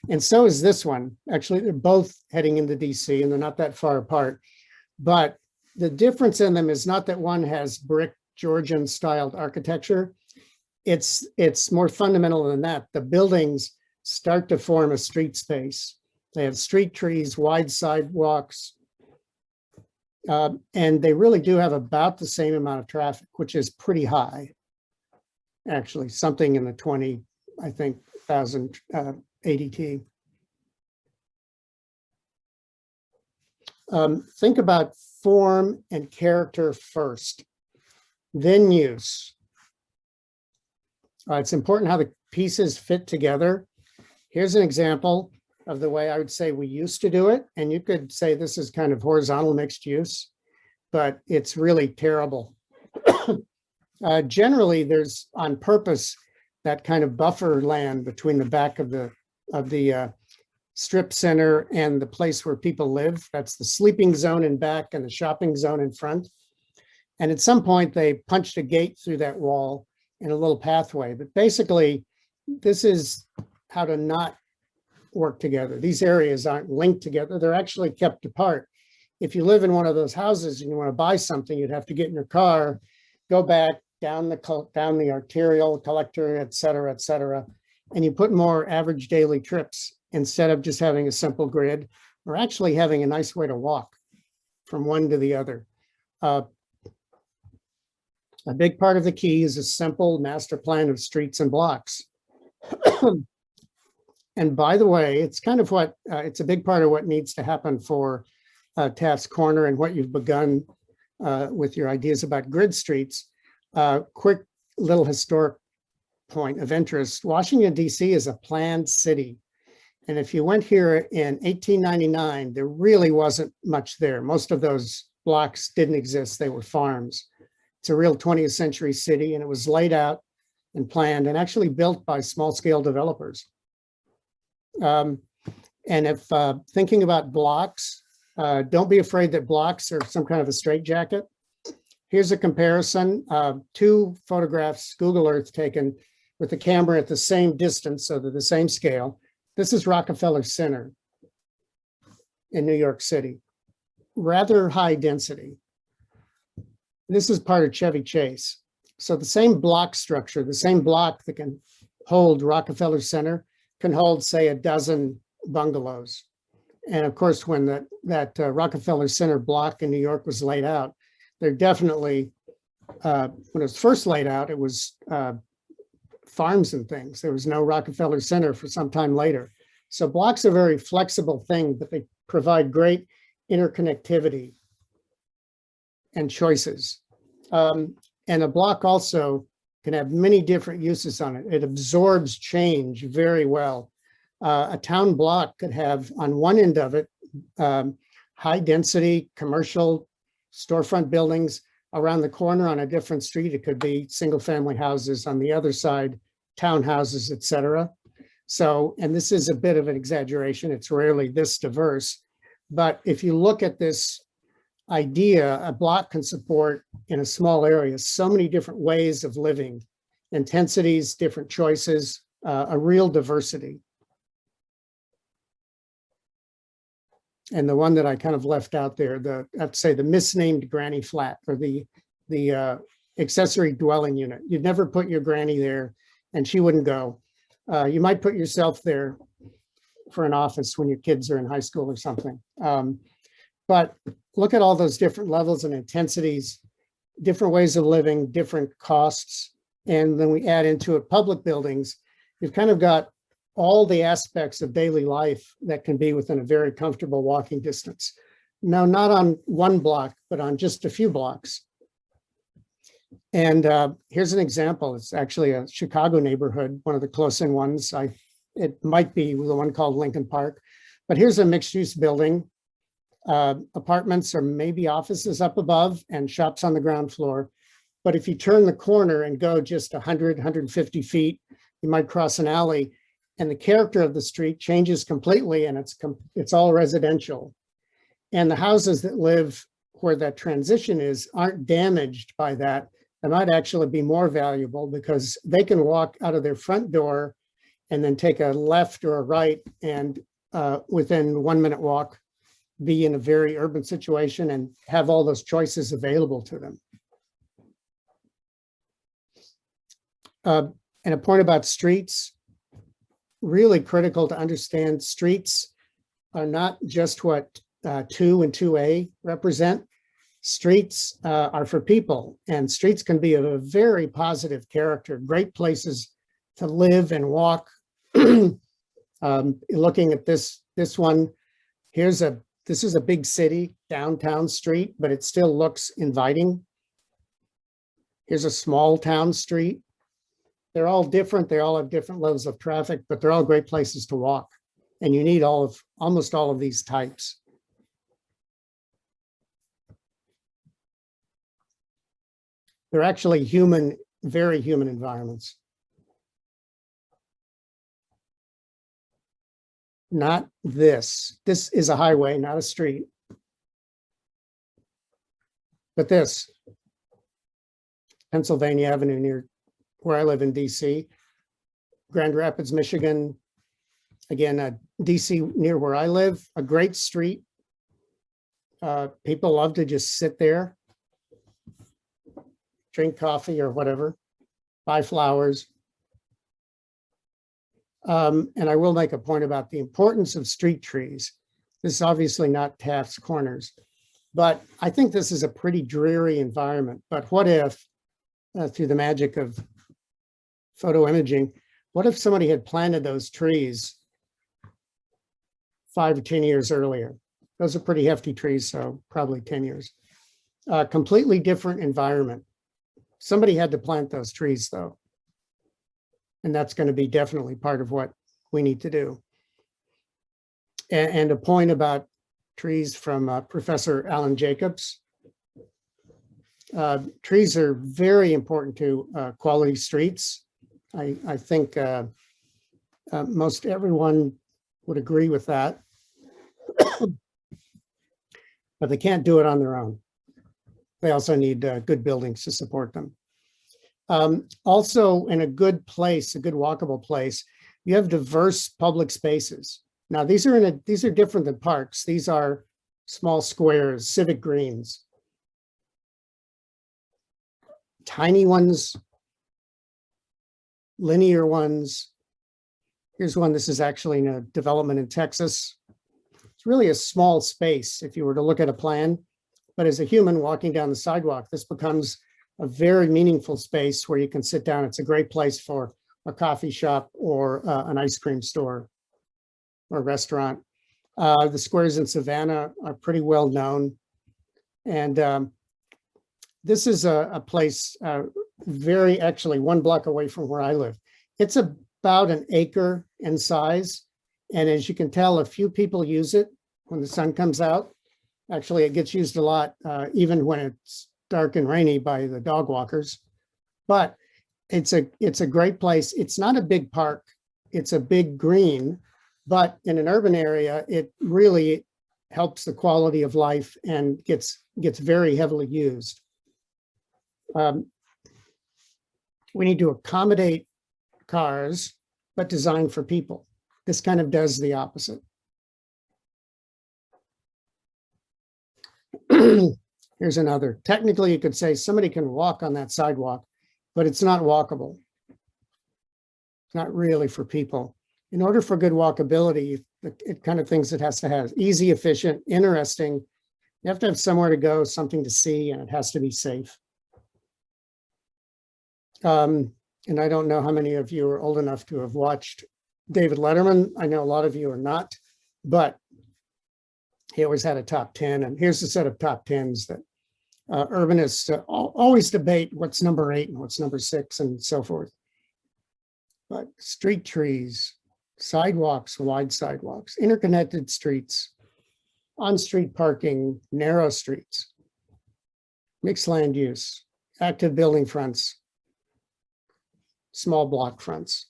And so is this one. Actually, they're both heading into DC, and they're not that far apart. But the difference in them is not that one has brick Georgian styled architecture. It's more fundamental than that. The buildings start to form a street space. They have street trees, wide sidewalks, and they really do have about the same amount of traffic, which is pretty high. Actually, something in the 20, I think, 1,000 ADT. Think about form and character first, then use. It's important how the pieces fit together. Here's an example of the way I would say we used to do it. And you could say this is kind of horizontal mixed use, but it's really terrible. Generally, there's on purpose that kind of buffer land between the back of the strip center and the place where people live. That's the sleeping zone in back and the shopping zone in front. And at some point, they punched a gate through that wall in a little pathway. But basically, this is how to not work together. These areas aren't linked together. They're actually kept apart. If you live in one of those houses and you want to buy something, you'd have to get in your car, go back down the arterial collector, et cetera, and you put more average daily trips instead of just having a simple grid, or actually having a nice way to walk from one to the other. A big part of the key is a simple master plan of streets and blocks. And by the way, it's kind of what, it's a big part of what needs to happen for Taft's Corner and what you've begun with your ideas about grid streets. Quick little historic point of interest. Washington, DC is a planned city. And if you went here in 1899, there really wasn't much there. Most of those blocks didn't exist. They were farms. It's a real 20th century city, and it was laid out and planned and actually built by small scale developers. And if thinking about blocks, don't be afraid that blocks are some kind of a straitjacket. Here's a comparison, two photographs, Google Earth taken with the camera at the same distance, so they're the same scale. This is Rockefeller Center in New York City. Rather high density. This is part of Chevy Chase. So the same block structure, the same block that can hold Rockefeller Center can hold, say, a dozen bungalows. And of course, when that Rockefeller Center block in New York was laid out, there definitely, when it was first laid out, it was farms and things. There was no Rockefeller Center for some time later. So blocks are a very flexible thing, but they provide great interconnectivity and choices. And a block also can have many different uses on it. It absorbs change very well. A town block could have on one end of it, high density commercial storefront buildings. Around the corner on a different street, it could be single family houses. On the other side, townhouses, et cetera. So, and this is a bit of an exaggeration. It's rarely this diverse. But if you look at this idea, a block can support in a small area so many different ways of living, intensities, different choices, a real diversity. And the one that I kind of left out there, I'd say the misnamed granny flat, or the accessory dwelling unit. You'd never put your granny there and she wouldn't go. You might put yourself there for an office when your kids are in high school or something. But look at all those different levels and intensities, different ways of living, different costs. And then we add into it public buildings. You've kind of got all the aspects of daily life that can be within a very comfortable walking distance. Now, not on one block, but on just a few blocks. And here's an example. It's actually a Chicago neighborhood, one of the close-in ones. It might be the one called Lincoln Park, but here's a mixed-use building. Apartments or maybe offices up above and shops on the ground floor. But if you turn the corner and go just 100, 150 feet, you might cross an alley and the character of the street changes completely, and it's all residential. And the houses that live where that transition is aren't damaged by that. They might actually be more valuable because they can walk out of their front door and then take a left or a right, and within 1 minute walk, be in a very urban situation and have all those choices available to them. And a point about streets, really critical to understand. Streets are not just what 2 and 2A represent. Streets are for people, and streets can be of a very positive character, great places to live and walk. Looking at this one, this is a big city, downtown street, but it still looks inviting. Here's a small town street. They're all different. They all have different levels of traffic, but they're all great places to walk. And you need almost all of these types. They're actually human, very human environments. Not this. This is a highway, not a street. But this, Pennsylvania Avenue near where I live in DC, Grand Rapids, Michigan. Again, DC near where I live, a great street. People love to just sit there, drink coffee or whatever, buy flowers. And I will make a point about the importance of street trees. This is obviously not Taft's Corners, but I think this is a pretty dreary environment. But what if, through the magic of photo imaging, what if somebody had planted those trees 5 or 10 years earlier? Those are pretty hefty trees, so probably 10 years. Completely different environment. Somebody had to plant those trees though. And that's going to be definitely part of what we need to do. And a point about trees from Professor Alan Jacobs. Trees are very important to quality streets. I think most everyone would agree with that. But they can't do it on their own. they also need good buildings to support them. Also, in a good place, a good walkable place, you have diverse public spaces. Now, these are different than parks. These are small squares, civic greens, tiny ones, linear ones. Here's one. This is actually in a development in Texas. It's really a small space if you were to look at a plan, but as a human walking down the sidewalk, this becomes a very meaningful space where you can sit down. It's a great place for a coffee shop or an ice cream store or restaurant. The squares in Savannah are pretty well known. And this is a place actually 1 block away from where I live. It's about an acre in size. And as you can tell, a few people use it when the sun comes out. Actually, it gets used a lot, even when it's dark and rainy by the dog walkers. But it's a great place. It's not a big park. It's a big green, but in an urban area, it really helps the quality of life and gets very heavily used. We need to accommodate cars, but design for people. This kind of does the opposite. Here's another. Technically, you could say somebody can walk on that sidewalk, but it's not walkable. It's not really for people. In order for good walkability, it kind of things it has to have easy, efficient, interesting. You have to have somewhere to go, something to see, and it has to be safe. And I don't know how many of you are old enough to have watched David Letterman. I know a lot of you are not, but he always had a top 10. And here's a set of top 10s that urbanists always debate what's number 8 and what's number 6 and so forth. But street trees, sidewalks, wide sidewalks, interconnected streets, on-street parking, narrow streets, mixed land use, active building fronts, small block fronts.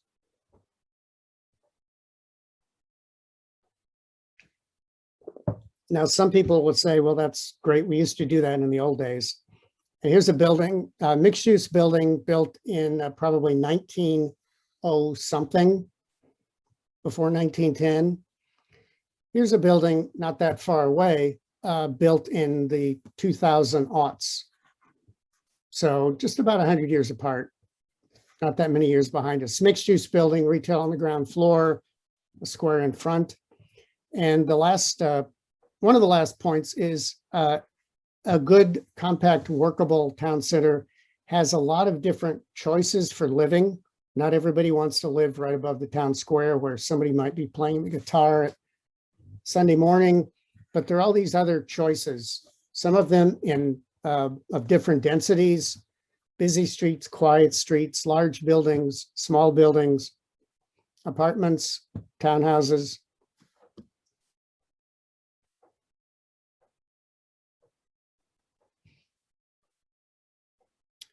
Now, some people would say, well, that's great. We used to do that in the old days. And here's a building, mixed use building built in probably 1900 something, before 1910. Here's a building not that far away, built in the 2000 aughts. So just about 100 years apart, not that many years behind us. Mixed use building, retail on the ground floor, a square in front. And the last, one of the last points is a good, compact, workable town center has a lot of different choices for living. Not everybody wants to live right above the town square where somebody might be playing the guitar at Sunday morning, but there are all these other choices, some of them of different densities, busy streets, quiet streets, large buildings, small buildings, apartments, townhouses.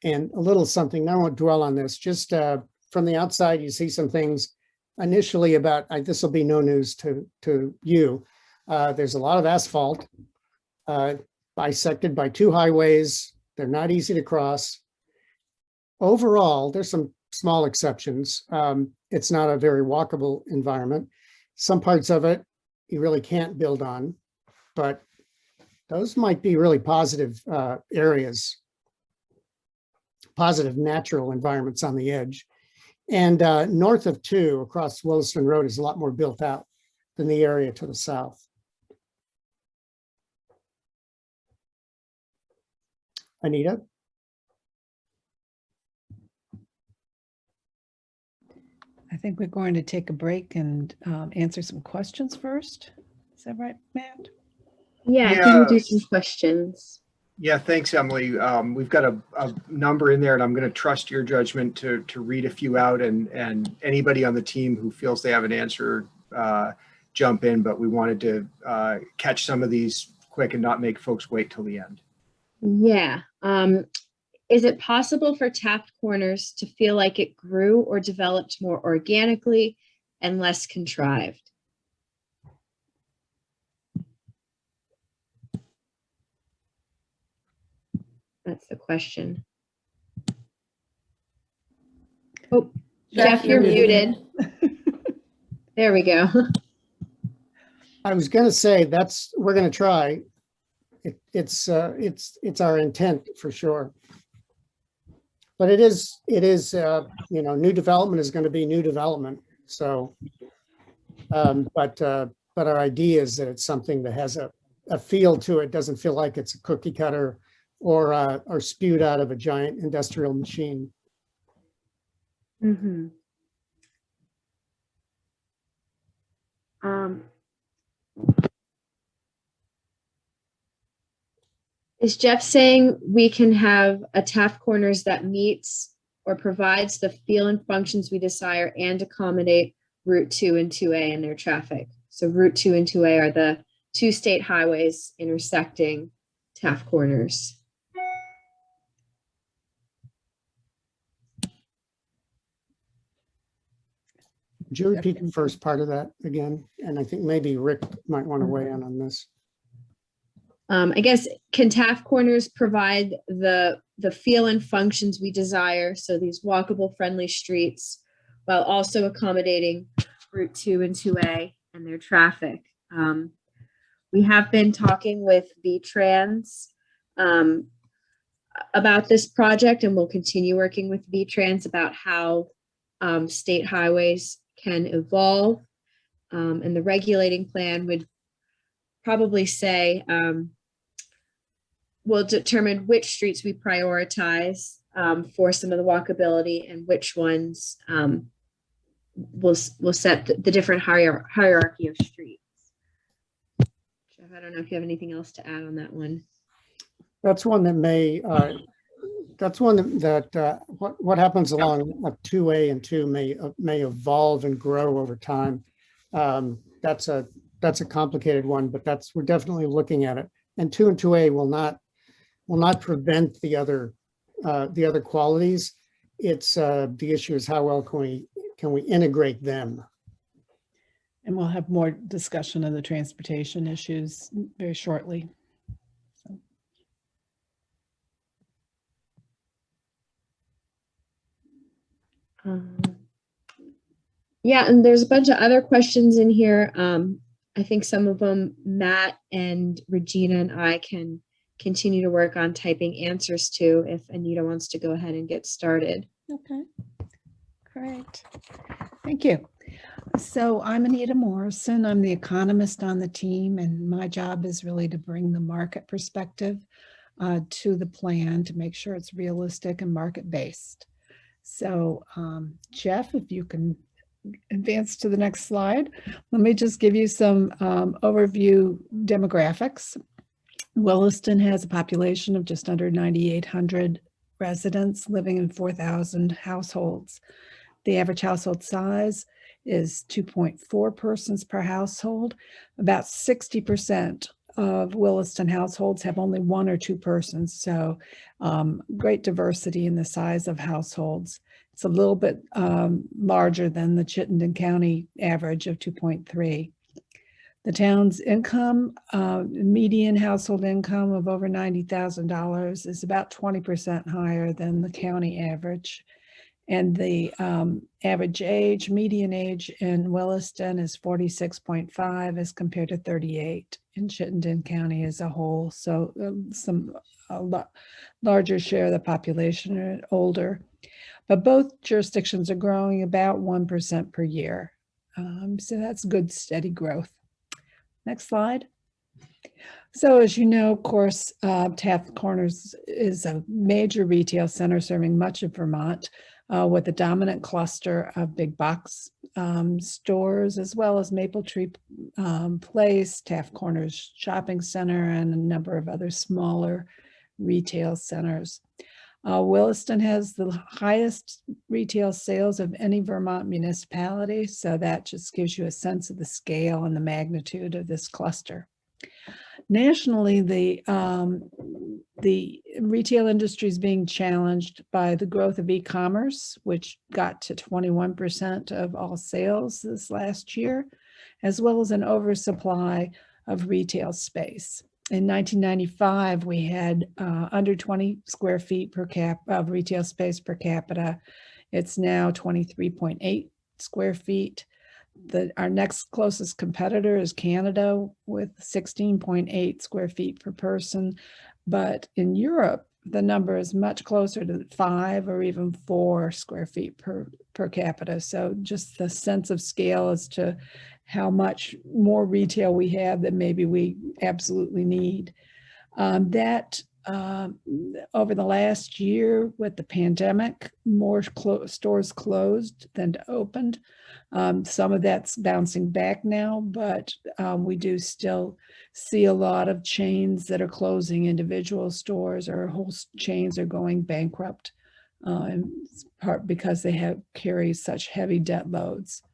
And a little something, I won't dwell on this, just from the outside, you see some things initially about, this will be no news to you. There's a lot of asphalt bisected by 2 highways. They're not easy to cross. Overall, there's some small exceptions. It's not a very walkable environment. Some parts of it you really can't build on, but those might be really positive areas, positive natural environments on the edge. And north of 2 across Williston Road is a lot more built out than the area to the south. Anita? I think we're going to take a break and answer some questions first. Is that right, Matt? Yeah, Yeah. can we do some questions? Yeah, thanks, Emily. We've got a number in there, and I'm going to trust your judgment to read a few out, and anybody on the team who feels they have an answer, jump in, but we wanted to catch some of these quick and not make folks wait till the end. Yeah. Is it possible for Taft Corners to feel like it grew or developed more organically and less contrived? That's the question. Oh, Jeff, you're muted. There we go. I was going to say we're going to try. It's our intent for sure. But it is new development is going to be new development. So, but our idea is that it's something that has a feel to it. Doesn't feel like it's a cookie cutter or spewed out of a giant industrial machine. Mm-hmm. Is Jeff saying we can have a Taft Corners that meets or provides the feel and functions we desire and accommodate Route 2 and 2A and their traffic? So Route 2 and 2A are the two state highways intersecting Taft Corners. Would you repeat the first part of that again? And I think maybe Rick might want to weigh in on this. I guess, can Taft Corners provide the feel and functions we desire? So these walkable, friendly streets, while also accommodating Route 2 and 2A and their traffic. We have been talking with VTrans about this project, and we'll continue working with VTrans about how state highways can evolve. And the regulating plan would probably say, we'll determine which streets we prioritize for some of the walkability and which ones we'll set the different hierarchy of streets. Jeff, I don't know if you have anything else to add on that one. That's one that may, what happens along 2A and 2 may evolve and grow over time. That's a complicated one, but we're definitely looking at it. And 2 and 2A will not prevent the other qualities. It's the issue is how well can we integrate them. And we'll have more discussion of the transportation issues very shortly. Yeah, and there's a bunch of other questions in here. I think some of them Matt and Regina and I can continue to work on typing answers to if Anita wants to go ahead and get started. Okay, great. Thank you. So I'm Anita Morrison. I'm the economist on the team, and my job is really to bring the market perspective to the plan to make sure it's realistic and market-based. So Jeff, if you can advance to the next slide. Let me just give you some overview demographics. Williston has a population of just under 9,800 residents living in 4,000 households. The average household size is 2.4 persons per household. About 60% of Williston households have only 1 or 2 persons, so great diversity in the size of households. It's a little bit larger than the Chittenden County average of 2.3. The town's income, median household income of over $90,000 is about 20% higher than the county average. And the average age, median age in Williston is 46.5 as compared to 38 in Chittenden County as a whole. So a larger share of the population are older. But both jurisdictions are growing about 1% per year. So that's good, steady growth. Next slide. So as you know, of course, Taft Corners is a major retail center serving much of Vermont with a dominant cluster of big box stores, as well as Maple Tree Place, Taft Corners Shopping Center, and a number of other smaller retail centers. Williston has the highest retail sales of any Vermont municipality, so that just gives you a sense of the scale and the magnitude of this cluster. Nationally, the retail industry is being challenged by the growth of e-commerce, which got to 21% of all sales this last year, as well as an oversupply of retail space. In 1995, we had under 20 square feet per cap of retail space per capita. It's now 23.8 square feet. Our next closest competitor is Canada with 16.8 square feet per person. But in Europe, the number is much closer to 5 or even 4 square feet per capita. So just the sense of scale as to how much more retail we have than maybe we absolutely need. Over the last year with the pandemic, more stores closed than opened. Some of that's bouncing back now, but we do still see a lot of chains that are closing, individual stores or whole chains are going bankrupt, in part because they carry such heavy debt loads.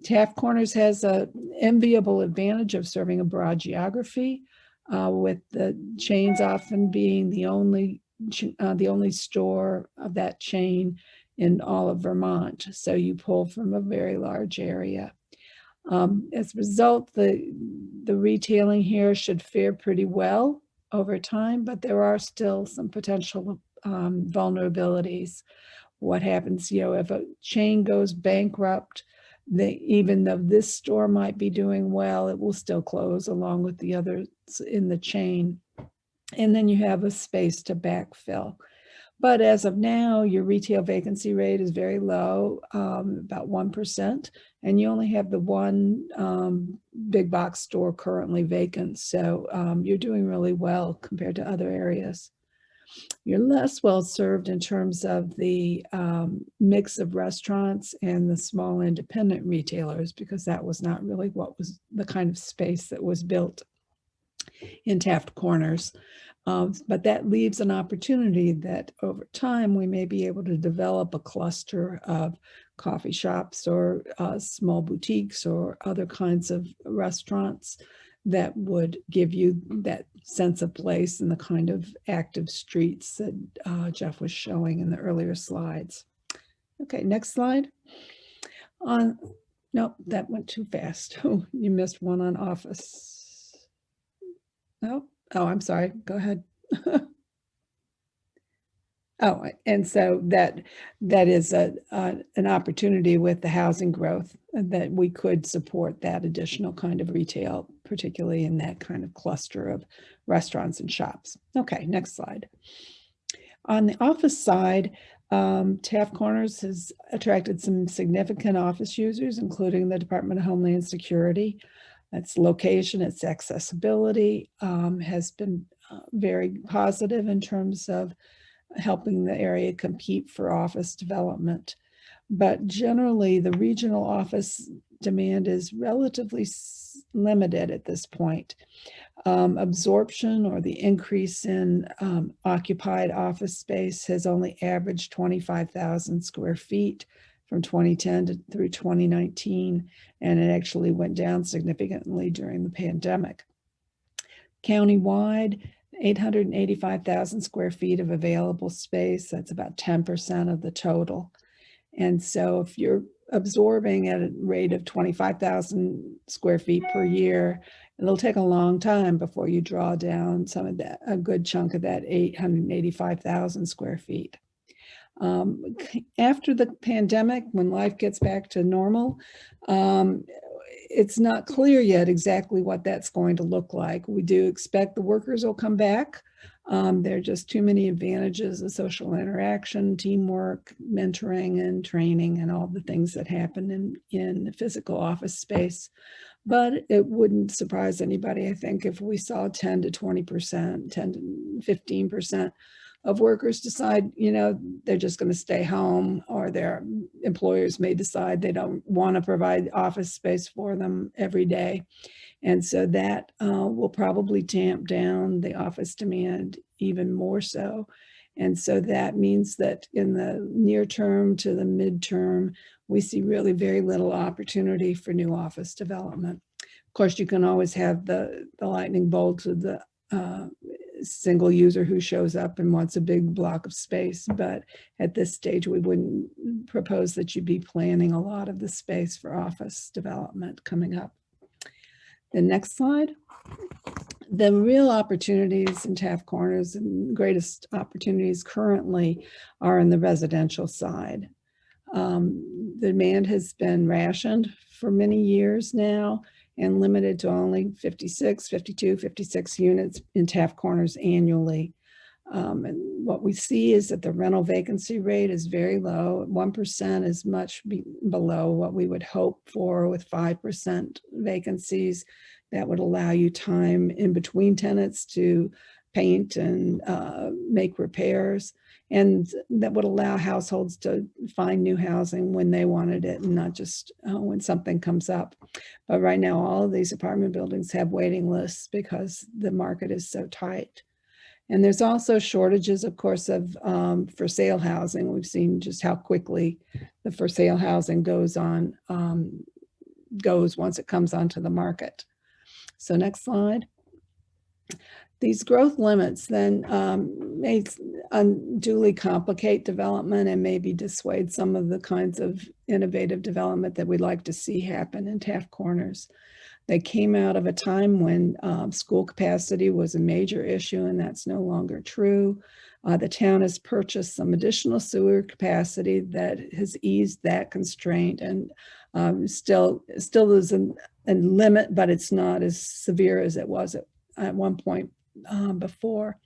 Taft Corners has an enviable advantage of serving a broad geography, with the chains often being the only store of that chain in all of Vermont. So you pull from a very large area. As a result, the retailing here should fare pretty well over time, but there are still some potential vulnerabilities. What happens, if a chain goes bankrupt, even though this store might be doing well, it will still close along with the others in the chain. And then you have a space to backfill. But as of now, your retail vacancy rate is very low, about 1%, and you only have the one big box store currently vacant. So you're doing really well compared to other areas. You're less well served in terms of the mix of restaurants and the small independent retailers, because that was not really what was the kind of space that was built in Taft Corners. But that leaves an opportunity that over time we may be able to develop a cluster of coffee shops or small boutiques or other kinds of restaurants that would give you that sense of place and the kind of active streets that Jeff was showing in the earlier slides. Okay, next slide. Nope, that went too fast. Oh, you missed one on office. No? Oh, I'm sorry. Go ahead. Oh, and so that is an opportunity with the housing growth that we could support that additional kind of retail, particularly in that kind of cluster of restaurants and shops. Okay, next slide. On the office side, Taft Corners has attracted some significant office users, including the Department of Homeland Security. Its location, its accessibility has been very positive in terms of helping the area compete for office development. But generally, the regional office demand is relatively limited at this point. Absorption or the increase in occupied office space has only averaged 25,000 square feet from 2010 through 2019, and it actually went down significantly during the pandemic. Countywide, 885,000 square feet of available space. That's about 10% of the total. And so if you're absorbing at a rate of 25,000 square feet per year, it'll take a long time before you draw down some of that, a good chunk of that 885,000 square feet. After the pandemic, when life gets back to normal, it's not clear yet exactly what that's going to look like. We do expect the workers will come back. There are just too many advantages of social interaction, teamwork, mentoring, and training, and all the things that happen in the physical office space. But it wouldn't surprise anybody, I think, if we saw 10 to 20%, 10 to 15% of workers decide, they're just going to stay home, or their employers may decide they don't want to provide office space for them every day. And so that will probably tamp down the office demand even more so. And so that means that in the near term to the midterm, we see really very little opportunity for new office development. Of course, you can always have the lightning bolt of the single user who shows up and wants a big block of space. But at this stage, we wouldn't propose that you be planning a lot of the space for office development coming up. The next slide. The real opportunities in Taft Corners and greatest opportunities currently are in the residential side. The demand has been rationed for many years now and limited to only 56, 52, 56 units in Taft Corners annually. And what we see is that the rental vacancy rate is very low. 1% is much below what we would hope for with 5% vacancies. That would allow you time in between tenants to paint and make repairs. And that would allow households to find new housing when they wanted it and not just when something comes up. But right now, all of these apartment buildings have waiting lists because the market is so tight. And there's also shortages, of course, of for sale housing. We've seen just how quickly the for sale housing goes once it comes onto the market. So next slide. These growth limits then may unduly complicate development and maybe dissuade some of the kinds of innovative development that we'd like to see happen in Taft Corners. They came out of a time when school capacity was a major issue, and that's no longer true. The town has purchased some additional sewer capacity that has eased that constraint, and still is a limit, but it's not as severe as it was at one point before.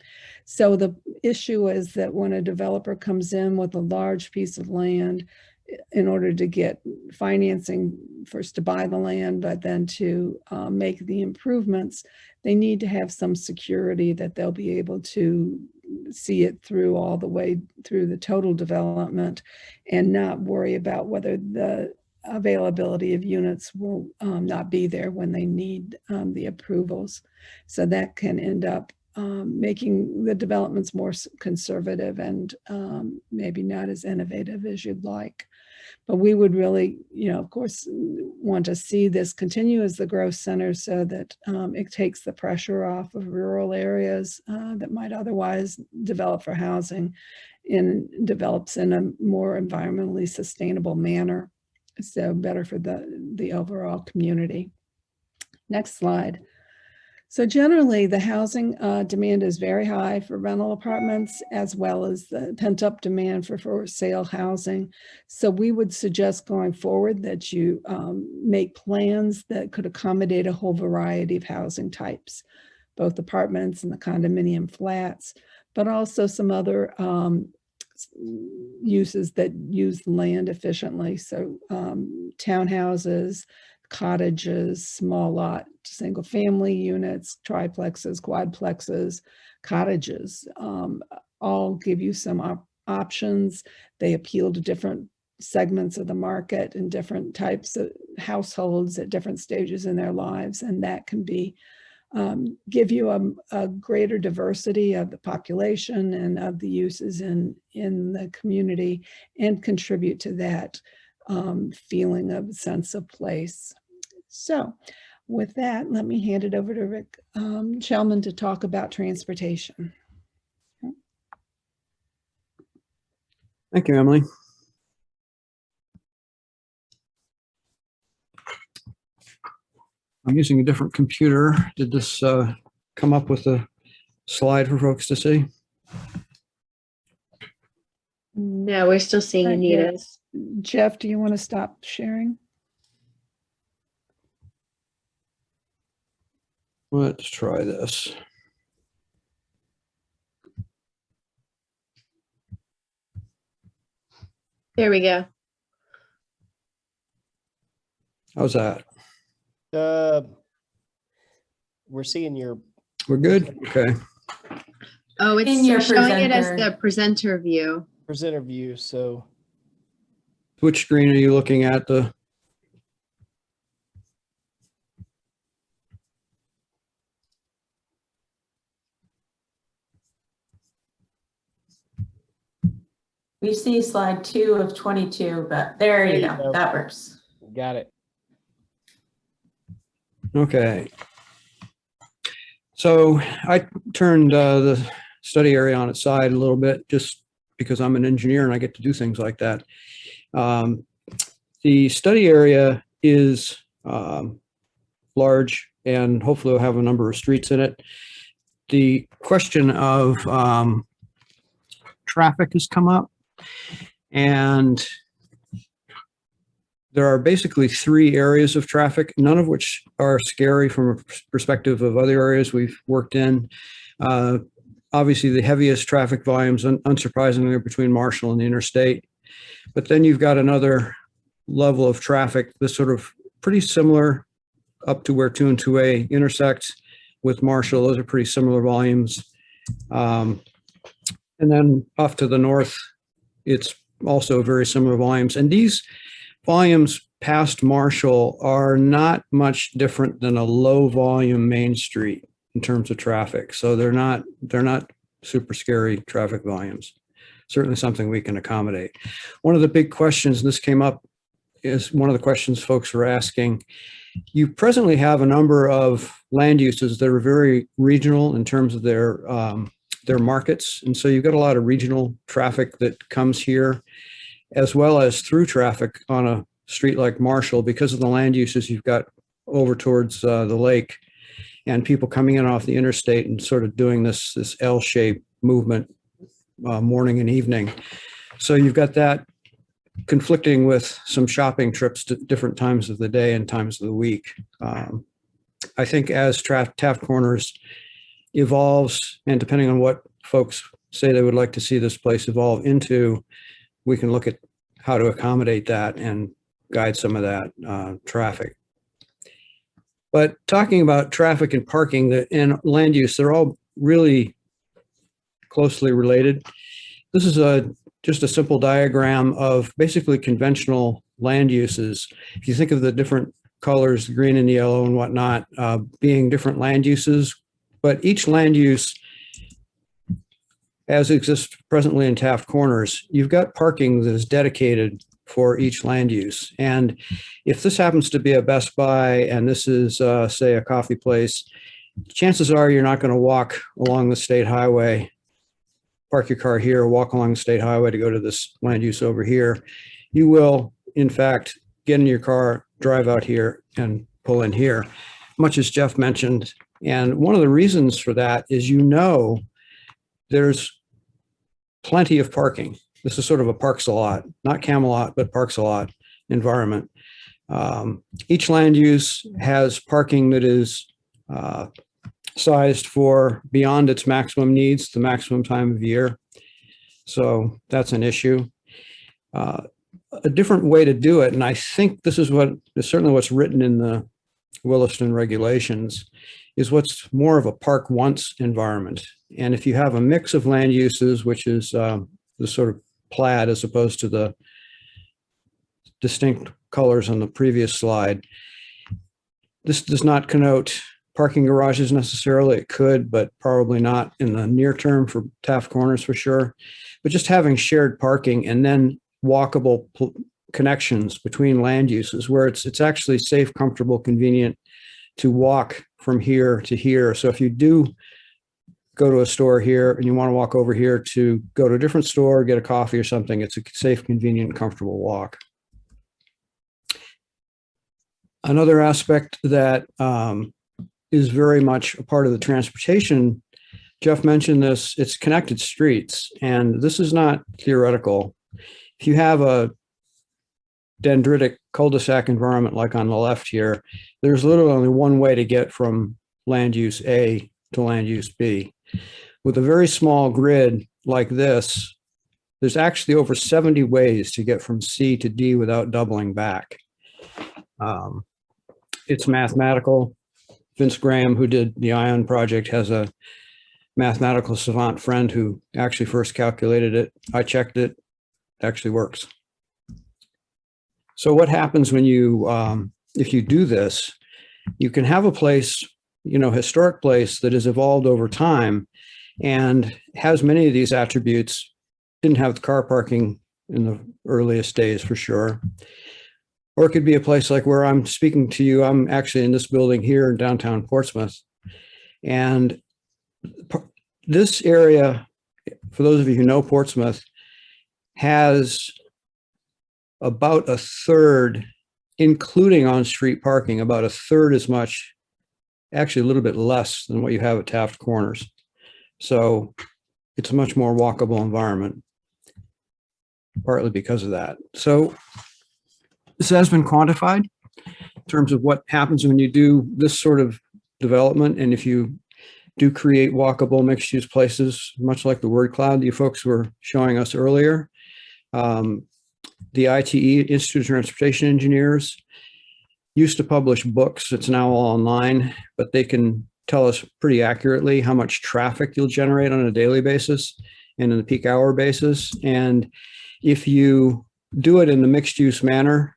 So the issue is that when a developer comes in with a large piece of land, in order to get financing, first to buy the land, but then to make the improvements, they need to have some security that they'll be able to see it through all the way through the total development and not worry about whether the availability of units will not be there when they need the approvals. So that can end up making the developments more conservative and maybe not as innovative as you'd like. But we would really, of course, want to see this continue as the growth center so that it takes the pressure off of rural areas that might otherwise develop for housing and develops in a more environmentally sustainable manner. So better for the overall community. Next slide. So generally, the housing demand is very high for rental apartments, as well as the pent-up demand for sale housing. So we would suggest going forward that you make plans that could accommodate a whole variety of housing types, both apartments and the condominium flats, but also some other uses that use land efficiently. So townhouses, cottages, small lot, single family units, triplexes, quadplexes, cottages, all give you some options. They appeal to different segments of the market and different types of households at different stages in their lives. And that can be give you a greater diversity of the population and of the uses in the community and contribute to that feeling of sense of place. So with that, let me hand it over to Rick Shellman to talk about transportation. Thank you, Emily. I'm using a different computer. Did this come up with a slide for folks to see? No, we're still seeing Not yet. Anita's. Jeff, do you want to stop sharing? Let's try this. There we go. How's that? We're seeing your, We're good? Okay. Oh, In your it's showing it as presenter. the presenter view. presenter view, so Which screen are you looking at? The We see slide 2 of 22, but there you There you go. go. That works. got it. Okay. So I turned the study area on its side a little bit just because I'm an engineer and I get to do things like that. The study area is large and hopefully we'll have a number of streets in it. The question of traffic has come up, and there are basically 3 areas of traffic, none of which are scary from a perspective of other areas we've worked in. Obviously, the heaviest traffic volumes, unsurprisingly, are between Marshall and the interstate. But then you've got another level of traffic that's sort of pretty similar up to where 2 and 2A intersect with Marshall. Those are pretty similar volumes. And then off to the north, it's also very similar volumes. And these volumes past Marshall are not much different than a low volume main street in terms of traffic. So they're not super scary traffic volumes. Certainly something we can accommodate. One of the big questions, and this came up, is one of the questions folks were asking. You presently have a number of land uses that are very regional in terms of their markets. And so you've got a lot of regional traffic that comes here, as well as through traffic on a street like Marshall. Because of the land uses you've got over towards the lake, and people coming in off the interstate and sort of doing this L-shaped movement morning and evening. So you've got that conflicting with some shopping trips to different times of the day and times of the week. I think as Taft Corners evolves, and depending on what folks say they would like to see this place evolve into, we can look at how to accommodate that and guide some of that traffic. But talking about traffic and parking and land use, they're all really closely related. This is just a simple diagram of basically conventional land uses. If you think of the different colors, the green and the yellow and whatnot, being different land uses, but each land use as exists presently in Taft Corners, you've got parking that is dedicated for each land use. And if this happens to be a Best Buy and this is, say, a coffee place, chances are you're not going to walk along the state highway, park your car here, walk along the state highway to go to this land use over here. You will, in fact, get in your car, drive out here, and pull in here, much as Jeff mentioned. And one of the reasons for that is, there's plenty of parking. This is sort of a Parks a Lot, not Camelot, but Parks a Lot environment. Each land use has parking that is sized for beyond its maximum needs, the maximum time of year. So that's an issue. A different way to do it, and I think this is certainly what's written in the Williston regulations, is what's more of a park once environment. And if you have a mix of land uses, which is the sort of plaid as opposed to the distinct colors on the previous slide, this does not connote parking garages necessarily. It could, but probably not in the near term for Taft Corners for sure. But just having shared parking and then walkable connections between land uses where it's actually safe, comfortable, convenient to walk from here to here. So if you do go to a store here and you want to walk over here to go to a different store, get a coffee or something, it's a safe, convenient, comfortable walk. Another aspect that is very much a part of the transportation, Jeff mentioned this, it's connected streets. And this is not theoretical. If you have a dendritic cul-de-sac environment like on the left here, there's literally only one way to get from land use A to land use B. With a very small grid like this, there's actually over 70 ways to get from C to D without doubling back. It's mathematical. Vince Graham, who did the ION project, has a mathematical savant friend who actually first calculated it. I checked it, actually works. So what happens when if you do this, you can have a place, historic place that has evolved over time and has many of these attributes, didn't have the car parking in the earliest days for sure. Or it could be a place like where I'm speaking to you. I'm actually in this building here in downtown Portsmouth. And this area, for those of you who know Portsmouth, has about a third, including on-street parking, about a third as much actually a little bit less than what you have at Taft Corners. So it's a much more walkable environment, partly because of that. So this has been quantified in terms of what happens when you do this sort of development. And if you do create walkable mixed-use places, much like the word cloud you folks were showing us earlier. The ITE, Institute of Transportation Engineers, used to publish books. It's now all online, but they can tell us pretty accurately how much traffic you'll generate on a daily basis and in the peak hour basis. And if you do it in the mixed-use manner,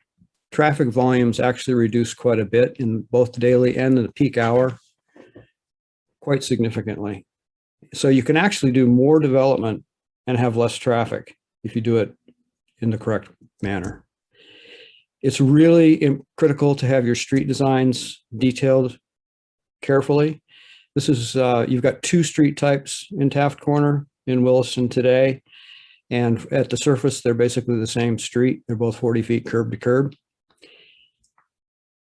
traffic volumes actually reduce quite a bit in both the daily and the peak hour, quite significantly. So you can actually do more development and have less traffic if you do it in the correct manner. It's really critical to have your street designs detailed carefully. This is, you've got 2 street types in Taft Corner in Williston today. And at the surface, they're basically the same street. They're both 40 feet curb to curb.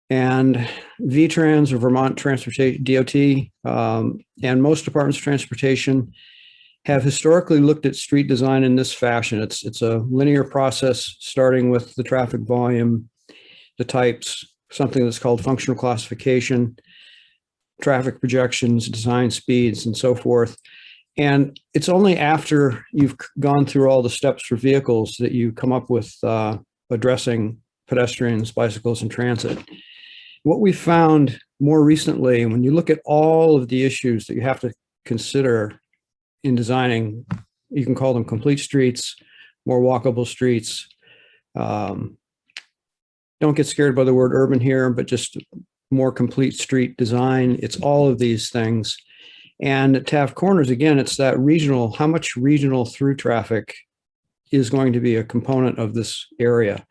And VTrans, or Vermont Transportation DOT, and most departments of transportation have historically looked at street design in this fashion. It's a linear process, starting with the traffic volume, the types, something that's called functional classification, traffic projections, design speeds, and so forth. And it's only after you've gone through all the steps for vehicles that you come up with addressing pedestrians, bicycles, and transit. What we found more recently, when you look at all of the issues that you have to consider in designing, you can call them complete streets, more walkable streets. Don't get scared by the word urban here, but just more complete street design. It's all of these things. And at Taft Corners, again, it's that regional, how much regional through traffic is going to be a component of this area.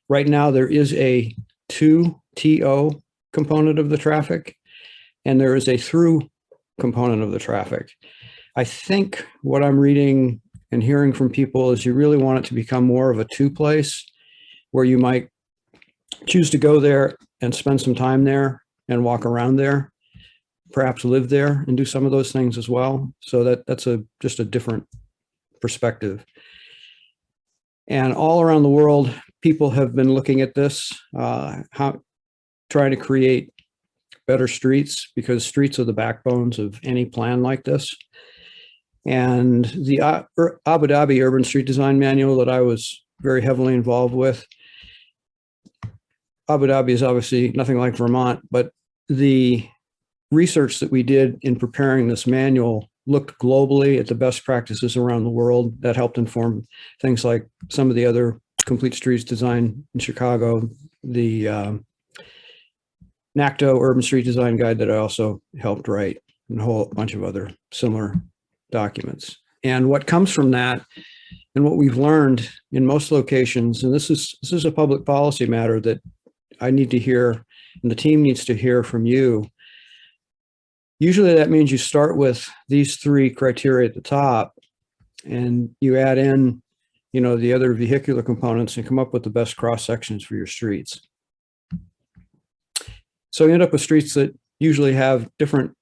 Right now, there is a 2 TO component of the traffic, and there is a through component of the traffic. I think what I'm reading and hearing from people is you really want it to become more of a 2 place, where you might choose to go there and spend some time there and walk around there, perhaps live there and do some of those things as well. So that's just a different perspective. And all around the world, people have been looking at this, trying to create better streets, because streets are the backbones of any plan like this. And the Abu Dhabi Urban Street Design Manual that I was very heavily involved with, Abu Dhabi is obviously nothing like Vermont, but the research that we did in preparing this manual looked globally at the best practices around the world. That helped inform things like some of the other complete streets design in Chicago, the NACTO Urban Street Design Guide that I also helped write, and a whole bunch of other similar documents. And what comes from that, and what we've learned in most locations, and this is a public policy matter that I need to hear, and the team needs to hear from you. Usually that means you start with these 3 criteria at the top, and you add in, the other vehicular components and come up with the best cross sections for your streets. So you end up with streets that usually have different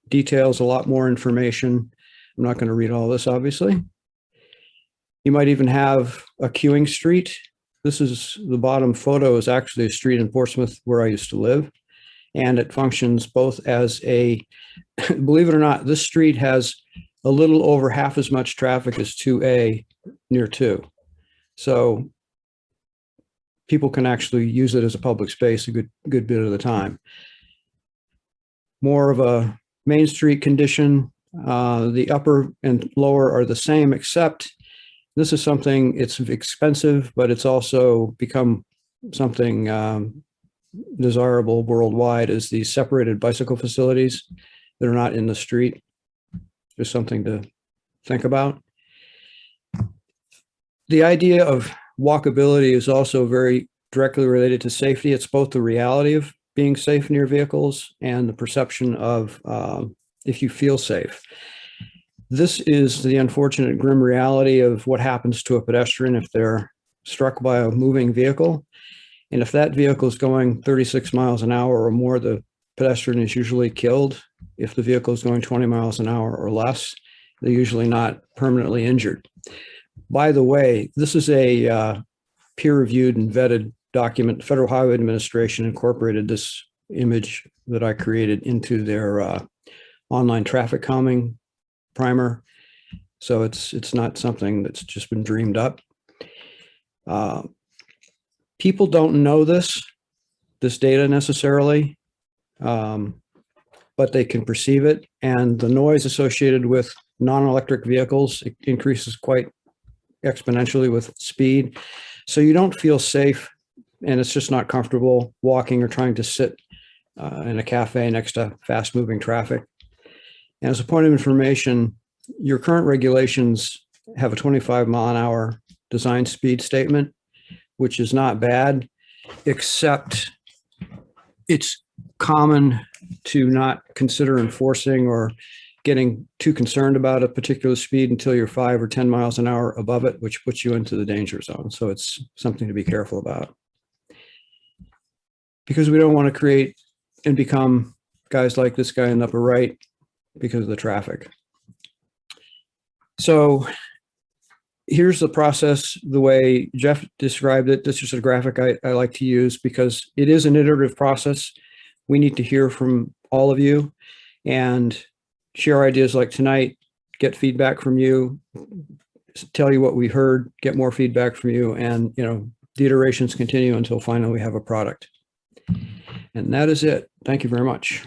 details, a lot more information. I'm not going to read all this, obviously. You might even have a queuing street. This is the bottom photo is actually a street in Portsmouth where I used to live. And it functions both as a, believe it or not, this street has a little over half as much traffic as 2A near 2. So people can actually use it as a public space a good bit of the time. More of a Main Street condition. The upper and lower are the same, except this is something, it's expensive, but it's also become something desirable worldwide, is these separated bicycle facilities that are not in the street. Just something to think about. The idea of walkability is also very directly related to safety. It's both the reality of being safe near vehicles and the perception of if you feel safe. This is the unfortunate grim reality of what happens to a pedestrian if they're struck by a moving vehicle. And if that vehicle is going 36 miles an hour or more, the pedestrian is usually killed if the vehicle is going 20 miles an hour or less. They're usually not permanently injured. By the way, this is a peer-reviewed and vetted document. The Federal Highway Administration incorporated this image that I created into their online traffic calming primer. So it's not something that's just been dreamed up. People don't know this data necessarily, but they can perceive it. And the noise associated with non-electric vehicles increases quite exponentially with speed. So you don't feel safe, and it's just not comfortable walking or trying to sit in a cafe next to fast moving traffic. And as a point of information, your current regulations have a 25-mile-an-hour design speed statement, which is not bad, except it's common to not consider enforcing or getting too concerned about a particular speed until you're 5 or 10 miles an hour above it, which puts you into the danger zone. So it's something to be careful about. Because we don't want to create and become guys like this guy in the upper right because of the traffic. So here's the process, the way Jeff described it. This is a graphic I like to use because it is an iterative process. We need to hear from all of you and share ideas like tonight, get feedback from you, tell you what we heard, get more feedback from you, and the iterations continue until finally we have a product. And that is it. Thank you very much.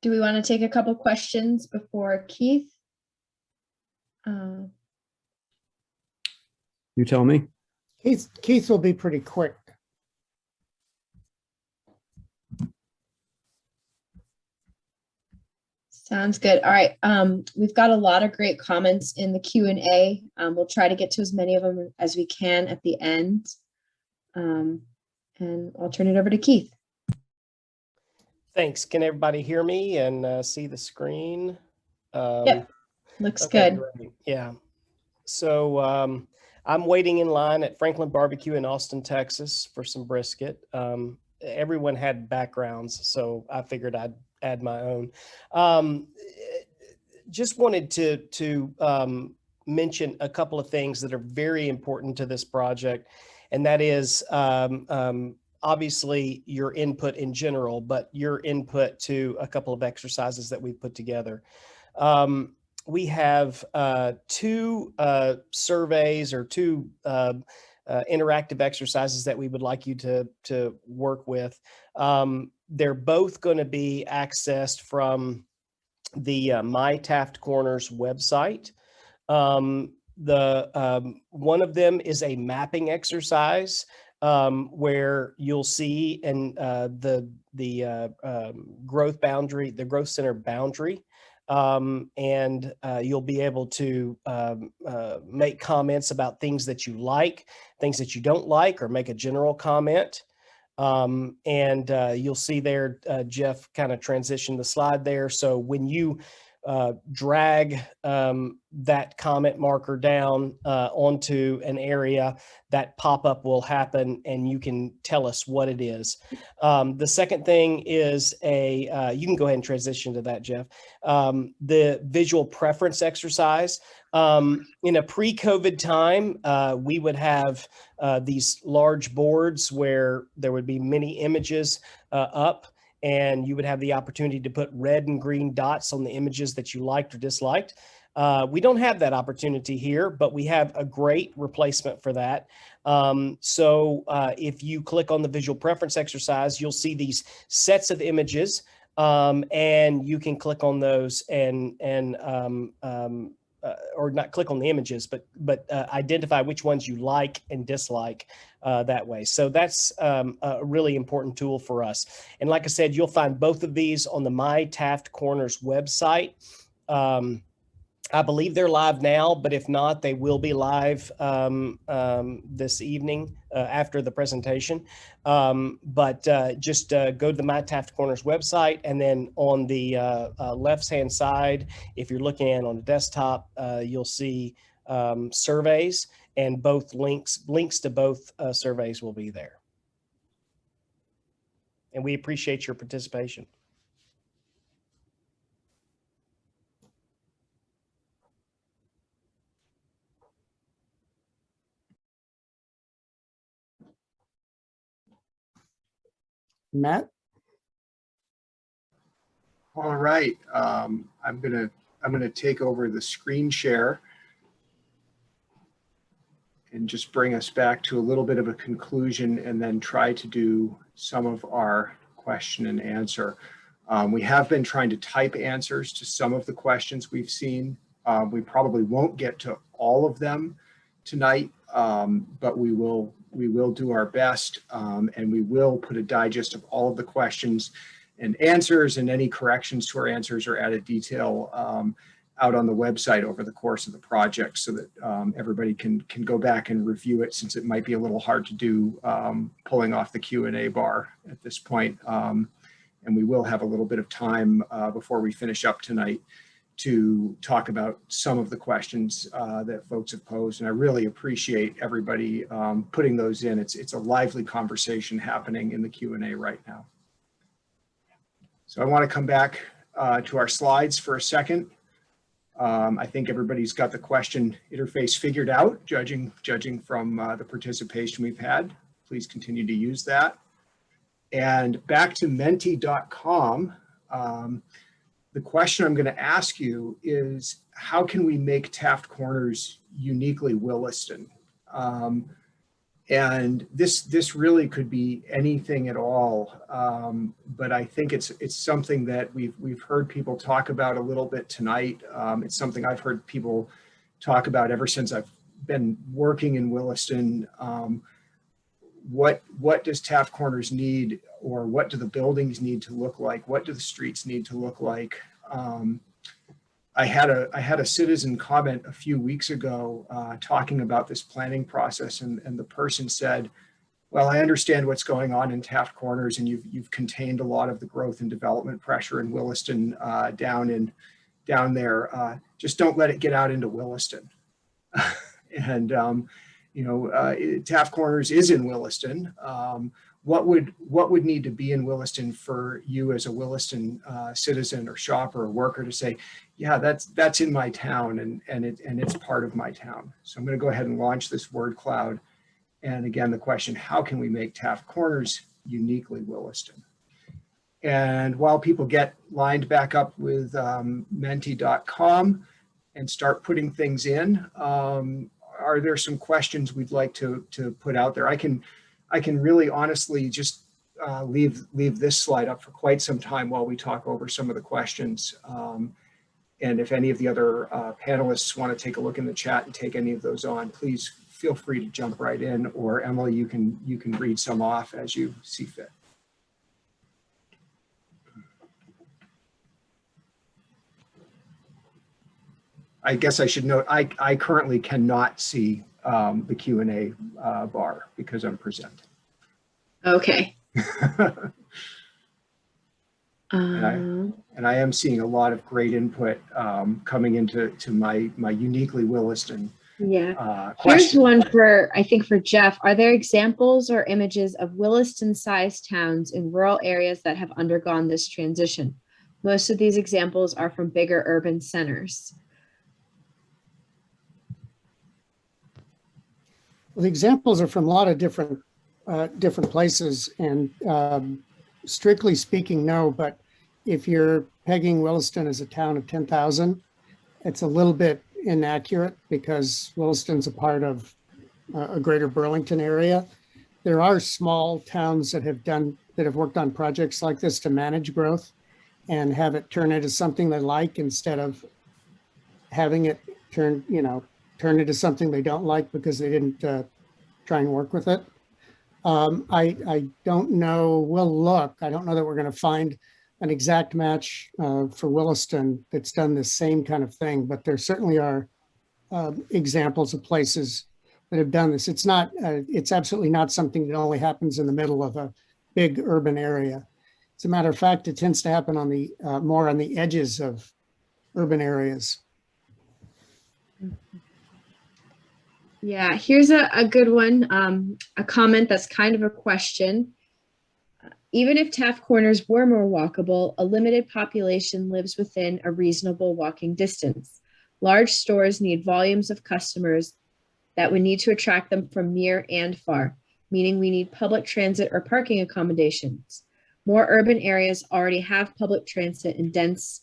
Do we want to take a couple questions before Keith? You tell me. Keith will be pretty quick. Sounds good. All right. We've got a lot of great comments in the Q&A. We'll try to get to as many of them as we can at the end. And I'll turn it over to Keith. Thanks. Can everybody hear me and see the screen? Yep. Looks Okay, good. great. Yeah. So I'm waiting in line at Franklin Barbecue in Austin, Texas for some brisket. Everyone had backgrounds, so I figured I'd add my own. Just wanted to mention a couple of things that are very important to this project, and that is obviously your input in general, but your input to a couple of exercises that we put together. We have two surveys or two interactive exercises that we would like you to work with. They're both going to be accessed from the My Taft Corners website. One of them is a mapping exercise where you'll see the growth boundary, the growth center boundary. And you'll be able to make comments about things that you like, things that you don't like, or make a general comment. And you'll see there, Jeff kind of transitioned the slide there. So when you drag that comment marker down onto an area, that pop-up will happen and you can tell us what it is. The second thing is you can go ahead and transition to that, Jeff. The visual preference exercise. In a pre-COVID time, we would have these large boards where there would be many images up, and you would have the opportunity to put red and green dots on the images that you liked or disliked. We don't have that opportunity here, but we have a great replacement for that. So if you click on the visual preference exercise, you'll see these sets of images, and you can click on those or not click on the images, but identify which ones you like and dislike that way. So that's a really important tool for us. And like I said, you'll find both of these on the My Taft Corners website. I believe they're live now, but if not, they will be live this evening after the presentation. Just go to the My Taft Corners website, and then on the left-hand side, if you're looking at it on the desktop, you'll see surveys, and both links to both surveys will be there. And we appreciate your participation. Matt? All right, I'm gonna take over the screen share and just bring us back to a little bit of a conclusion, and then try to do some of our question and answer. We have been trying to type answers to some of the questions we've seen. We probably won't get to all of them tonight, but we will do our best, and we will put a digest of all of the questions and answers, and any corrections to our answers or added detail out on the website over the course of the project, so that everybody can go back and review it, since it might be a little hard to do pulling off the Q&A bar at this point. And we will have a little bit of time before we finish up tonight to talk about some of the questions that folks have posed. And I really appreciate everybody putting those in. It's a lively conversation happening in the Q&A right now. So I want to come back to our slides for a second. I think everybody's got the question interface figured out, judging from the participation we've had. Please continue to use that. And back to menti.com, the question I'm going to ask you is, how can we make Taft Corners uniquely Williston? And this really could be anything at all, but I think it's something that we've heard people talk about a little bit tonight. It's something I've heard people talk about ever since I've been working in Williston. What does Taft Corners need, or what do the buildings need to look like? What do the streets need to look like? I had a citizen comment a few weeks ago talking about this planning process, and the person said, well, I understand what's going on in Taft Corners, and you've contained a lot of the growth and development pressure in Williston down there. Just don't let it get out into Williston. And Taft Corners is in Williston. What would need to be in Williston for you as a Williston citizen or shopper or worker to say, yeah, that's in my town, and it's part of my town. So I'm going to go ahead and launch this word cloud. And again, the question, how can we make Taft Corners uniquely Williston? And while people get lined back up with menti.com and start putting things in, are there some questions we'd like to put out there? I can really honestly just leave this slide up for quite some time while we talk over some of the questions. And if any of the other panelists want to take a look in the chat and take any of those on, please feel free to jump right in, or Emily, you can read some off as you see fit. I guess I should note, I currently cannot see the Q&A bar because I'm presenting. Okay. And I am seeing a lot of great input coming into my uniquely Williston. Yeah. Question. Here's one I think for Jeff. Are there examples or images of Williston-sized towns in rural areas that have undergone this transition? Most of these examples are from bigger urban centers. Well, the examples are from a lot of different places, and strictly speaking, no. But if you're pegging Williston as a town of 10,000, it's a little bit inaccurate because Williston's a part of a greater Burlington area. There are small towns that have worked on projects like this to manage growth and have it turn into something they like, instead of having it turn into something they don't like because they didn't try and work with it. I don't know. We'll look. I don't know that we're going to find an exact match for Williston that's done the same kind of thing, but there certainly are examples of places that have done this. It's not, it's absolutely not something that only happens in the middle of a big urban area. As a matter of fact, it tends to happen on the more on the edges of urban areas. Yeah, here's a good one, a comment that's kind of a question. Even if Taft Corners were more walkable, a limited population lives within a reasonable walking distance. Large stores need volumes of customers that would need to attract them from near and far, meaning we need public transit or parking accommodations. More urban areas already have public transit and dense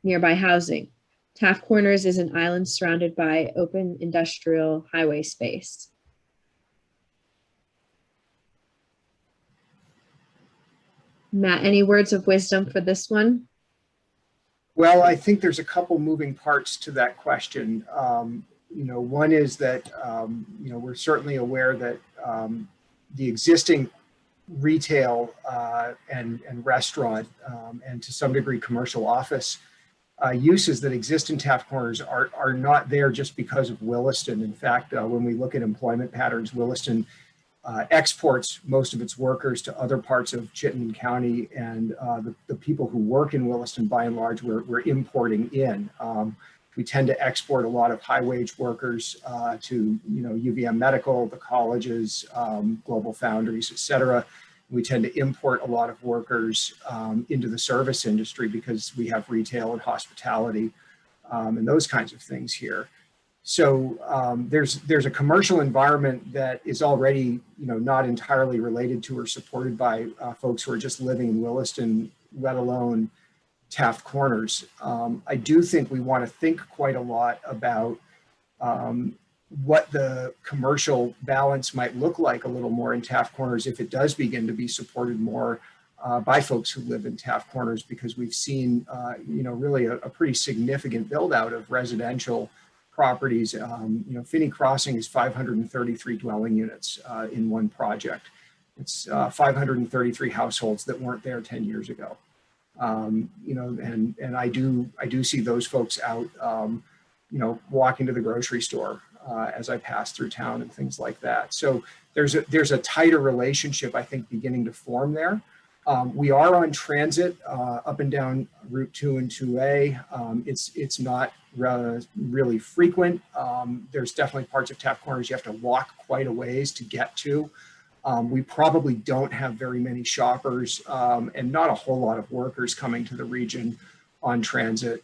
nearby housing. Taft Corners is an island surrounded by open industrial highway space. Matt, any words of wisdom for this one? Well, I think there's a couple moving parts to that question. One is that, we're certainly aware that the existing retail and restaurant and to some degree commercial office uses that exist in Taft Corners are not there just because of Williston. In fact, when we look at employment patterns, Williston exports most of its workers to other parts of Chittenden County, and the people who work in Williston, by and large, we're importing in. We tend to export a lot of high-wage workers to, UVM Medical, the colleges, Global Foundries, et cetera. We tend to import a lot of workers into the service industry because we have retail and hospitality and those kinds of things here. So there's a commercial environment that is already, not entirely related to or supported by folks who are just living in Williston, let alone Taft Corners. I do think we want to think quite a lot about what the commercial balance might look like a little more in Taft Corners if it does begin to be supported more by folks who live in Taft Corners, because we've seen, really a pretty significant build out of residential properties. Finney Crossing is 533 dwelling units in one project. It's 533 households that weren't there 10 years ago. And I do see those folks out, walking to the grocery store as I pass through town and things like that. So there's a tighter relationship, I think, beginning to form there. We are on transit up and down Route 2 and 2A. It's not really frequent. There's definitely parts of Taft Corners you have to walk quite a ways to get to. We probably don't have very many shoppers and not a whole lot of workers coming to the region on transit.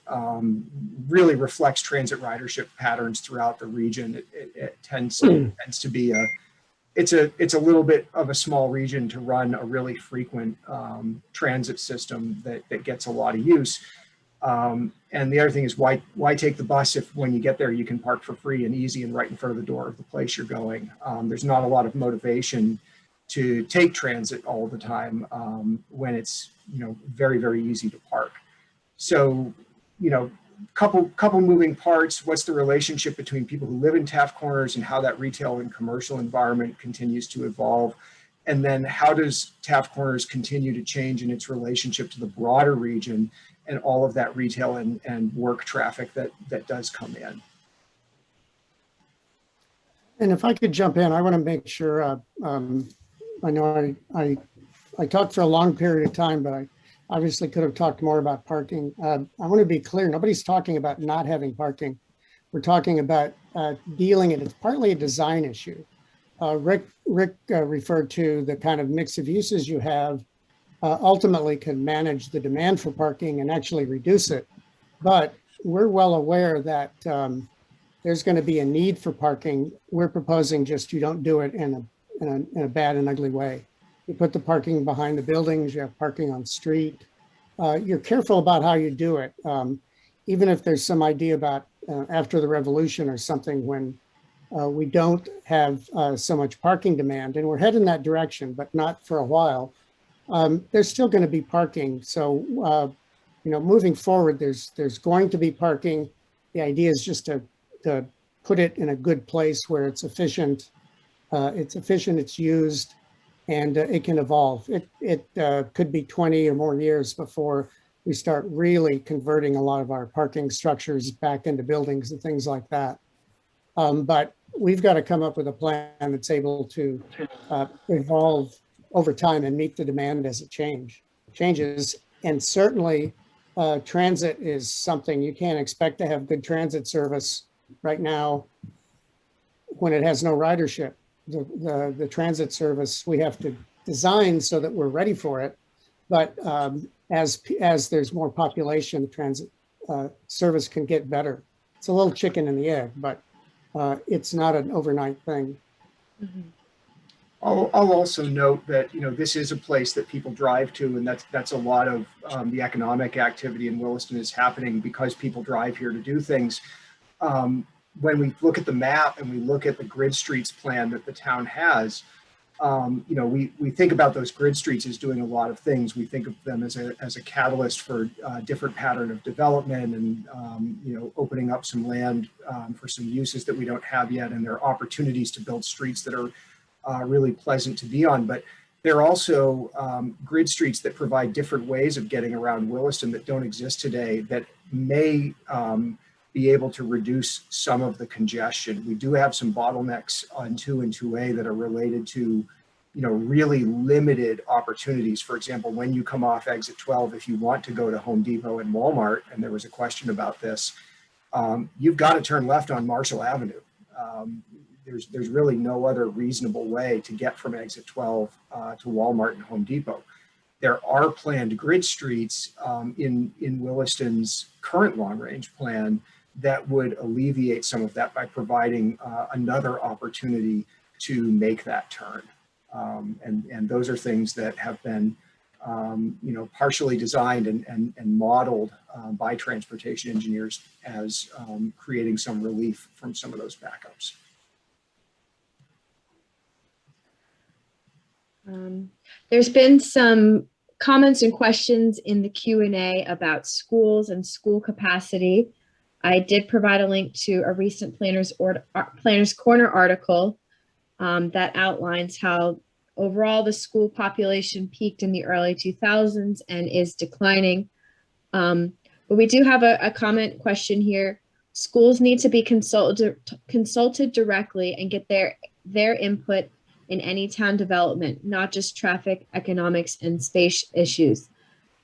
Really reflects transit ridership patterns throughout the region. It tends to be it's a little bit of a small region to run a really frequent transit system that gets a lot of use. And the other thing is, why take the bus if when you get there you can park for free and easy and right in front of the door of the place you're going? There's not a lot of motivation to take transit all the time when it's very, very easy to park. So couple moving parts. What's the relationship between people who live in Taft Corners and how that retail and commercial environment continues to evolve? And then how does Taft Corners continue to change in its relationship to the broader region and all of that retail and work traffic that does come in? And if I could jump in, I want to make sure, I know I talked for a long period of time, but I obviously could have talked more about parking. I want to be clear, nobody's talking about not having parking. We're talking about dealing it. It's partly a design issue. Rick referred to the kind of mix of uses you have ultimately can manage the demand for parking and actually reduce it. But we're well aware that there's going to be a need for parking. We're proposing just you don't do it in a bad and ugly way. You put the parking behind the buildings, you have parking on street. You're careful about how you do it. Even if there's some idea about after the revolution or something when we don't have so much parking demand, and we're heading that direction, but not for a while. There's still going to be parking. So, moving forward, there's going to be parking. The idea is just to put it in a good place where it's efficient. It's used. and it can evolve. It could be 20 or more years before we start really converting a lot of our parking structures back into buildings and things like that. But we've got to come up with a plan that's able to evolve over time and meet the demand as it changes. And certainly transit is something you can't expect to have good transit service right now when it has no ridership. The transit service we have to design so that we're ready for it. But as there's more population, transit service can get better. It's a little chicken and the egg, but it's not an overnight thing. Mhm. I'll also note that, you know, this is a place that people drive to, and that's a lot of the economic activity in Williston is happening because people drive here to do things. When we look at the map and we look at the grid streets plan that the town has, you know, we think about those grid streets as doing a lot of things. We think of them as a catalyst for a different pattern of development and, you know, opening up some land for some uses that we don't have yet. And there are opportunities to build streets that are really pleasant to be on. But there are also grid streets that provide different ways of getting around Williston that don't exist today that may be able to reduce some of the congestion. We do have some bottlenecks on 2 and 2A that are related to, you know, really limited opportunities. For example, when you come off exit 12, if you want to go to Home Depot and Walmart, and there was a question about this, you've got to turn left on Marshall Avenue. There's really no other reasonable way to get from exit 12 to Walmart and Home Depot. There are planned grid streets in Williston's current long range plan that would alleviate some of that by providing another opportunity to make that turn. And those are things that have been, you know, partially designed and modeled by transportation engineers as creating some relief from some of those backups. There's been some comments and questions in the Q&A about schools and school capacity. I did provide a link to a recent Planners Corner article that outlines how overall the school population peaked in the early 2000s and is declining. But we do have a comment question here. Schools need to be consulted directly and get their input in any town development, not just traffic, economics, and space issues.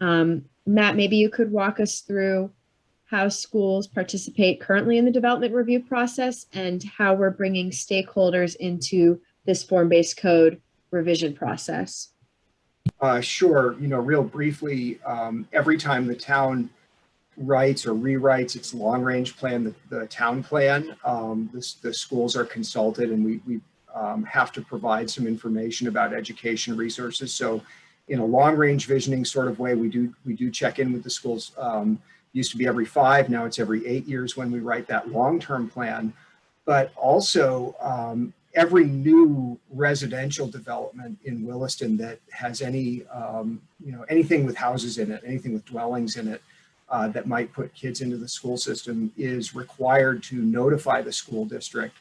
Matt, maybe you could walk us through how schools participate currently in the development review process and how we're bringing stakeholders into this form-based code revision process. Sure. You know, real briefly, every time the town writes or rewrites its long-range plan, the town plan, the schools are consulted, and we have to provide some information about education resources. So in a long-range visioning sort of way, we do check in with the schools. Used to be every 5, now it's every 8 years when we write that long-term plan. But also every new residential development in Williston that has any, you know, anything with houses in it, anything with dwellings in it that might put kids into the school system is required to notify the school district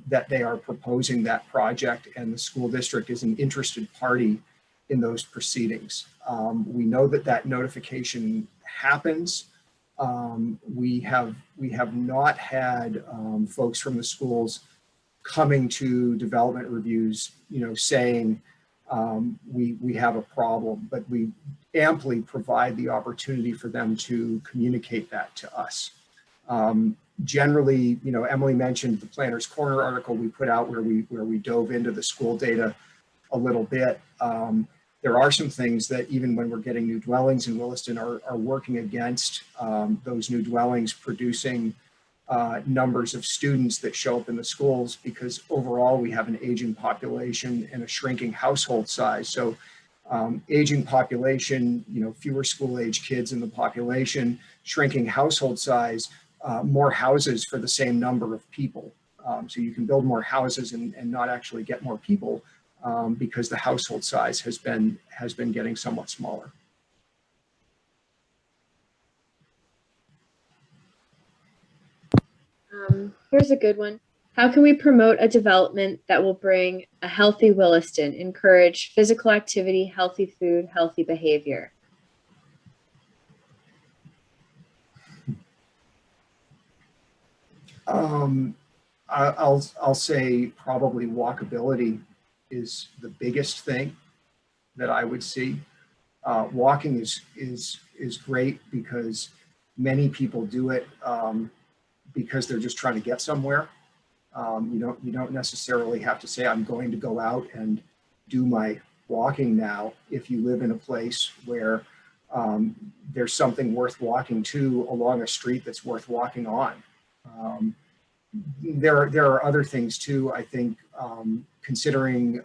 that they are proposing that project, and the school district is an interested party in those proceedings. We know that notification happens. We have not had folks from the schools coming to development reviews, you know, saying we have a problem, but we amply provide the opportunity for them to communicate that to us. Generally, you know, Emily mentioned the Planners Corner article we put out where we dove into the school data a little bit. There are some things that even when we're getting new dwellings in Williston are working against those new dwellings producing numbers of students that show up in the schools, because overall we have an aging population and a shrinking household size. So aging population, you know, fewer school age kids in the population, shrinking household size, more houses for the same number of people. So you can build more houses and not actually get more people because the household size has been getting somewhat smaller. Here's a good one. How can we promote a development that will bring a healthy Williston, encourage physical activity, healthy food, healthy behavior? I'll say probably walkability is the biggest thing that I would see. Walking is great because many people do it because they're just trying to get somewhere. You don't necessarily have to say I'm going to go out and do my walking now. If you live in a place where there's something worth walking to along a street that's worth walking on. There are other things too. I think considering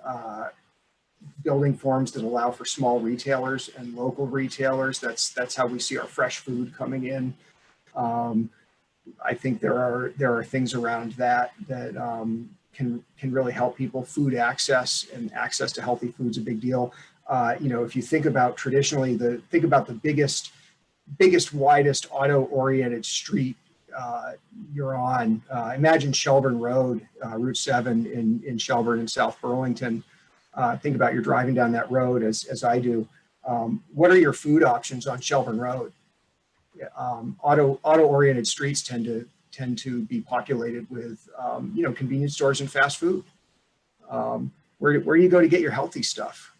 building forms that allow for small retailers and local retailers. That's how we see our fresh food coming in. I think there are things around that can really help people. Food access and access to healthy food is a big deal. If you think about traditionally, think about the biggest, widest auto-oriented street you're on. Imagine Shelburne Road, Route 7 in Shelburne in South Burlington. Think about you're driving down that road as I do. What are your food options on Shelburne Road? Auto-oriented streets tend to be populated with convenience stores and fast food. Where do you go to get your healthy stuff?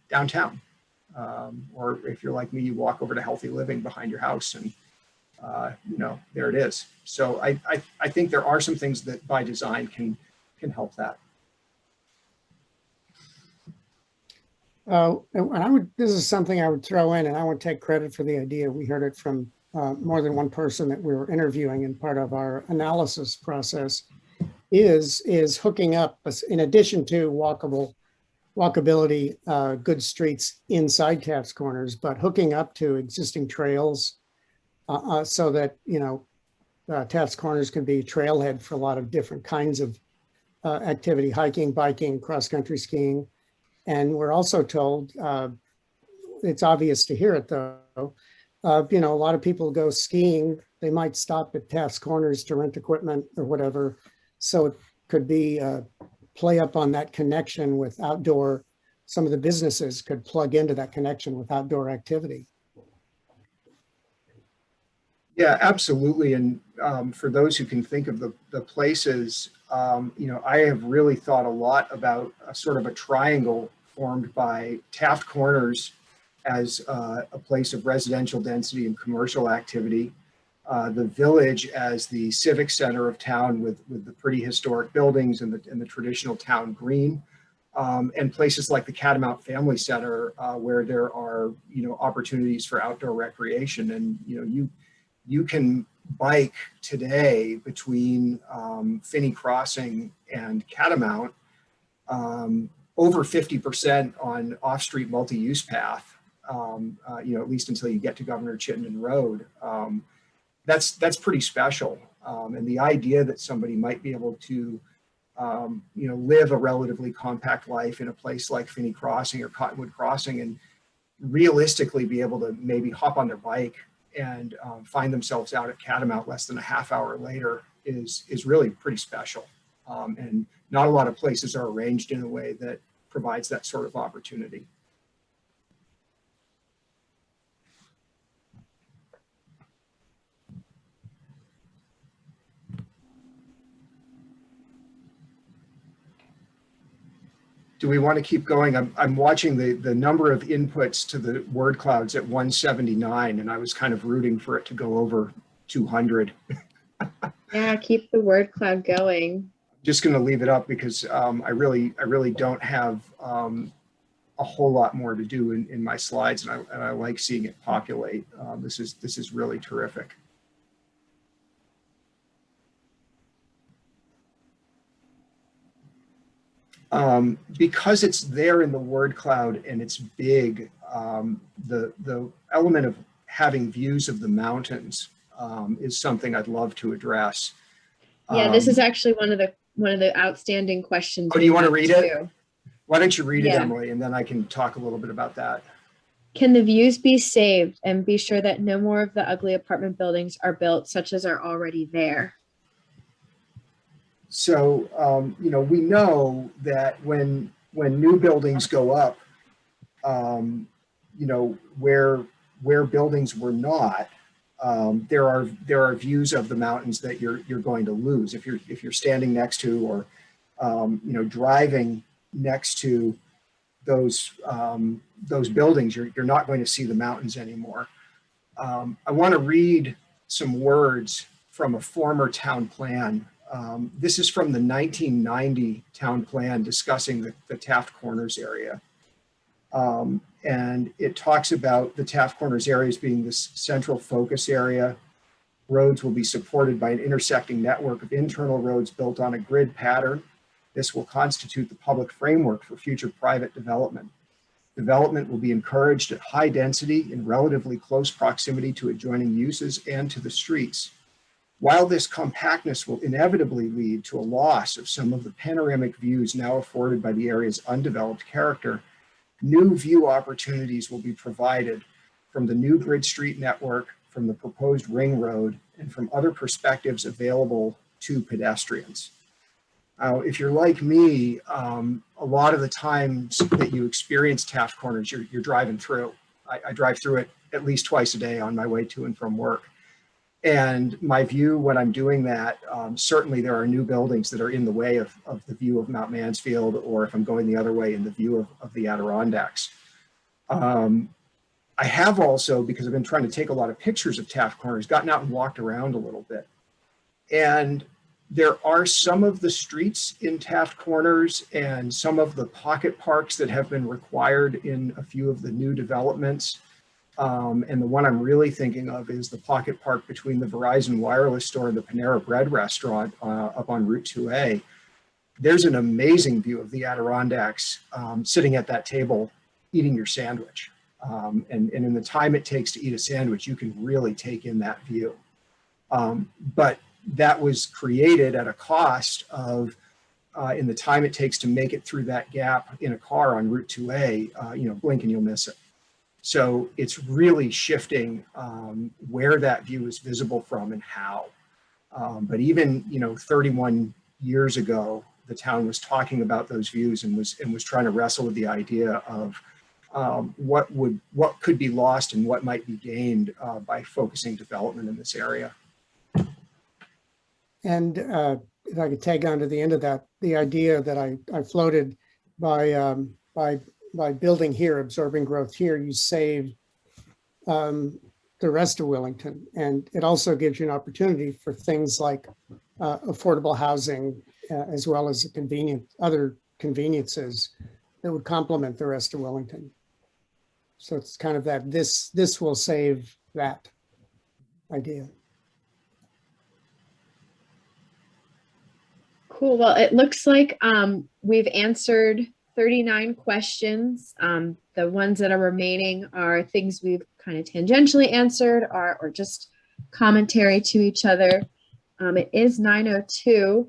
Downtown. Or if you're like me, you walk over to Healthy Living behind your house and there it is. So I think there are some things that by design can help that. This is something I would throw in, and I would take credit for the idea. We heard it from more than one person that we were interviewing, and part of our analysis process is hooking up, in addition to walkability, good streets inside Taft's Corners, but hooking up to existing trails so that Taft's Corners can be trailhead for a lot of different kinds of activity: hiking, biking, cross-country skiing. And we're also told, it's obvious to hear it though, a lot of people go skiing, they might stop at Taft's Corners to rent equipment or whatever. So it could be play up on that connection with outdoor, some of the businesses could plug into that connection with outdoor activity. Yeah, absolutely. And for those who can think of the places, I have really thought a lot about a sort of a triangle formed by Taft Corners as a place of residential density and commercial activity, the village as the civic center of town with the pretty historic buildings and the traditional town green, and places like the Catamount Family Center where there are opportunities for outdoor recreation. And you can bike today between Finney Crossing and Catamount over 50% on off-street multi-use path, at least until you get to Governor Chittenden Road. That's pretty special. And the idea that somebody might be able to live a relatively compact life in a place like Finney Crossing or Cottonwood Crossing and realistically be able to maybe hop on their bike and find themselves out at Catamount less than a half hour later is really pretty special. And not a lot of places are arranged in a way that provides that sort of opportunity. Do we want to keep going? I'm watching the number of inputs to the word clouds at 179, and I was kind of rooting for it to go over 200. Yeah, keep the word cloud going. Just going to leave it up because I really don't have a whole lot more to do in my slides, and I like seeing it populate. This is really terrific. Because it's there in the word cloud and it's big, the element of having views of the mountains is something I'd love to address. Yeah, this is actually one of the outstanding questions. Oh, do you want to read it? Too. Why don't you read it, Emily, and then I can talk a little bit about that. Can the views be saved and be sure that no more of the ugly apartment buildings are built such as are already there? You know, we know that when new buildings go up, you know, where buildings were not, there are views of the mountains that you're going to lose if you're standing next to or you know, driving next to those buildings. You're not going to see the mountains anymore. I want to read some words from a former town plan. This is from the 1990 town plan discussing the Taft Corners area. And it talks about the Taft Corners area as being this central focus area. Roads will be supported by an intersecting network of internal roads built on a grid pattern. This will constitute the public framework for future private development. Development will be encouraged at high density in relatively close proximity to adjoining uses and to the streets. While this compactness will inevitably lead to a loss of some of the panoramic views now afforded by the area's undeveloped character, new view opportunities will be provided from the new Grid Street network, from the proposed ring road, and from other perspectives available to pedestrians. If you're like me, a lot of the times that you experience Taft Corners, you're driving through. I drive through it at least twice a day on my way to and from work. And my view when I'm doing that, certainly there are new buildings that are in the way of the view of Mount Mansfield, or if I'm going the other way, in the view of the Adirondacks. I have also, because I've been trying to take a lot of pictures of Taft Corners, gotten out and walked around a little bit. And there are some of the streets in Taft Corners and some of the pocket parks that have been required in a few of the new developments. And the one I'm really thinking of is the pocket park between the Verizon Wireless store and the Panera Bread restaurant up on Route 2A. There's an amazing view of the Adirondacks sitting at that table eating your sandwich. And in the time it takes to eat a sandwich, you can really take in that view. But that was created at a cost of, in the time it takes to make it through that gap in a car on Route 2A, you know, blink and you'll miss it. So it's really shifting where that view is visible from and how. But even, you know, 31 years ago, the town was talking about those views and was trying to wrestle with the idea of what could be lost and what might be gained by focusing development in this area. And if I could tag on to the end of that, the idea that I floated by building here, absorbing growth here, you save the rest of Wellington. And it also gives you an opportunity for things like affordable housing, as well as other conveniences that would complement the rest of Wellington. So it's kind of that this will save that idea. Cool. Well, it looks like we've answered 39 questions. The ones that are remaining are things we've kind of tangentially answered or just commentary to each other. It is 9:02.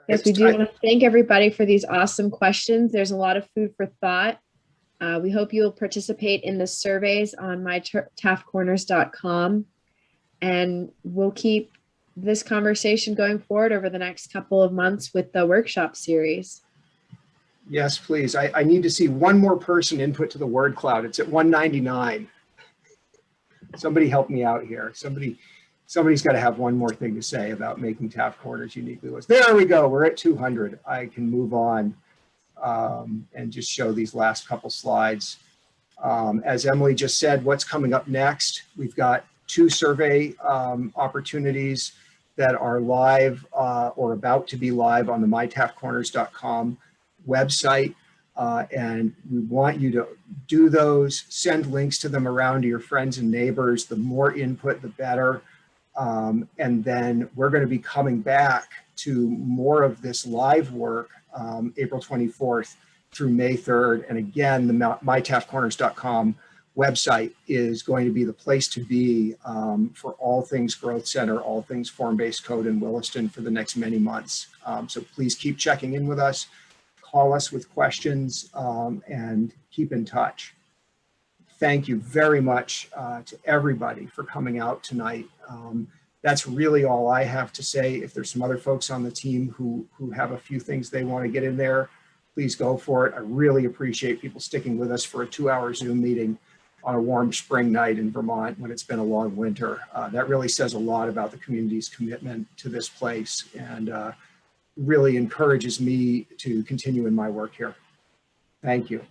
Yes, we do want to thank everybody for these awesome questions. There's a lot of food for thought. We hope you'll participate in the surveys on mytaftcorners.com, and we'll keep this conversation going forward over the next couple of months with the workshop series. Yes, please. I need to see one more person input to the word cloud. It's at 199. Somebody help me out here. Somebody's got to have one more thing to say about making Taft Corners uniquely Williston. There we go. We're at 200. I can move on and just show these last couple slides. As Emily just said, what's coming up next? We've got 2 survey opportunities that are live or about to be live on the mytaftcorners.com website. And we want you to do those, send links to them around to your friends and neighbors. The more input, the better. And then we're going to be coming back to more of this live work April 24th through May 3rd. And again, the mytaftcorners.com website is going to be the place to be for all things Growth Center, all things form-based code in Williston for the next many months. So please keep checking in with us, call us with questions, and keep in touch. Thank you very much to everybody for coming out tonight. That's really all I have to say. If there's some other folks on the team who have a few things they want to get in there, please go for it. I really appreciate people sticking with us for a 2-hour Zoom meeting on a warm spring night in Vermont when it's been a long winter. That really says a lot about the community's commitment to this place, and really encourages me to continue in my work here. Thank you.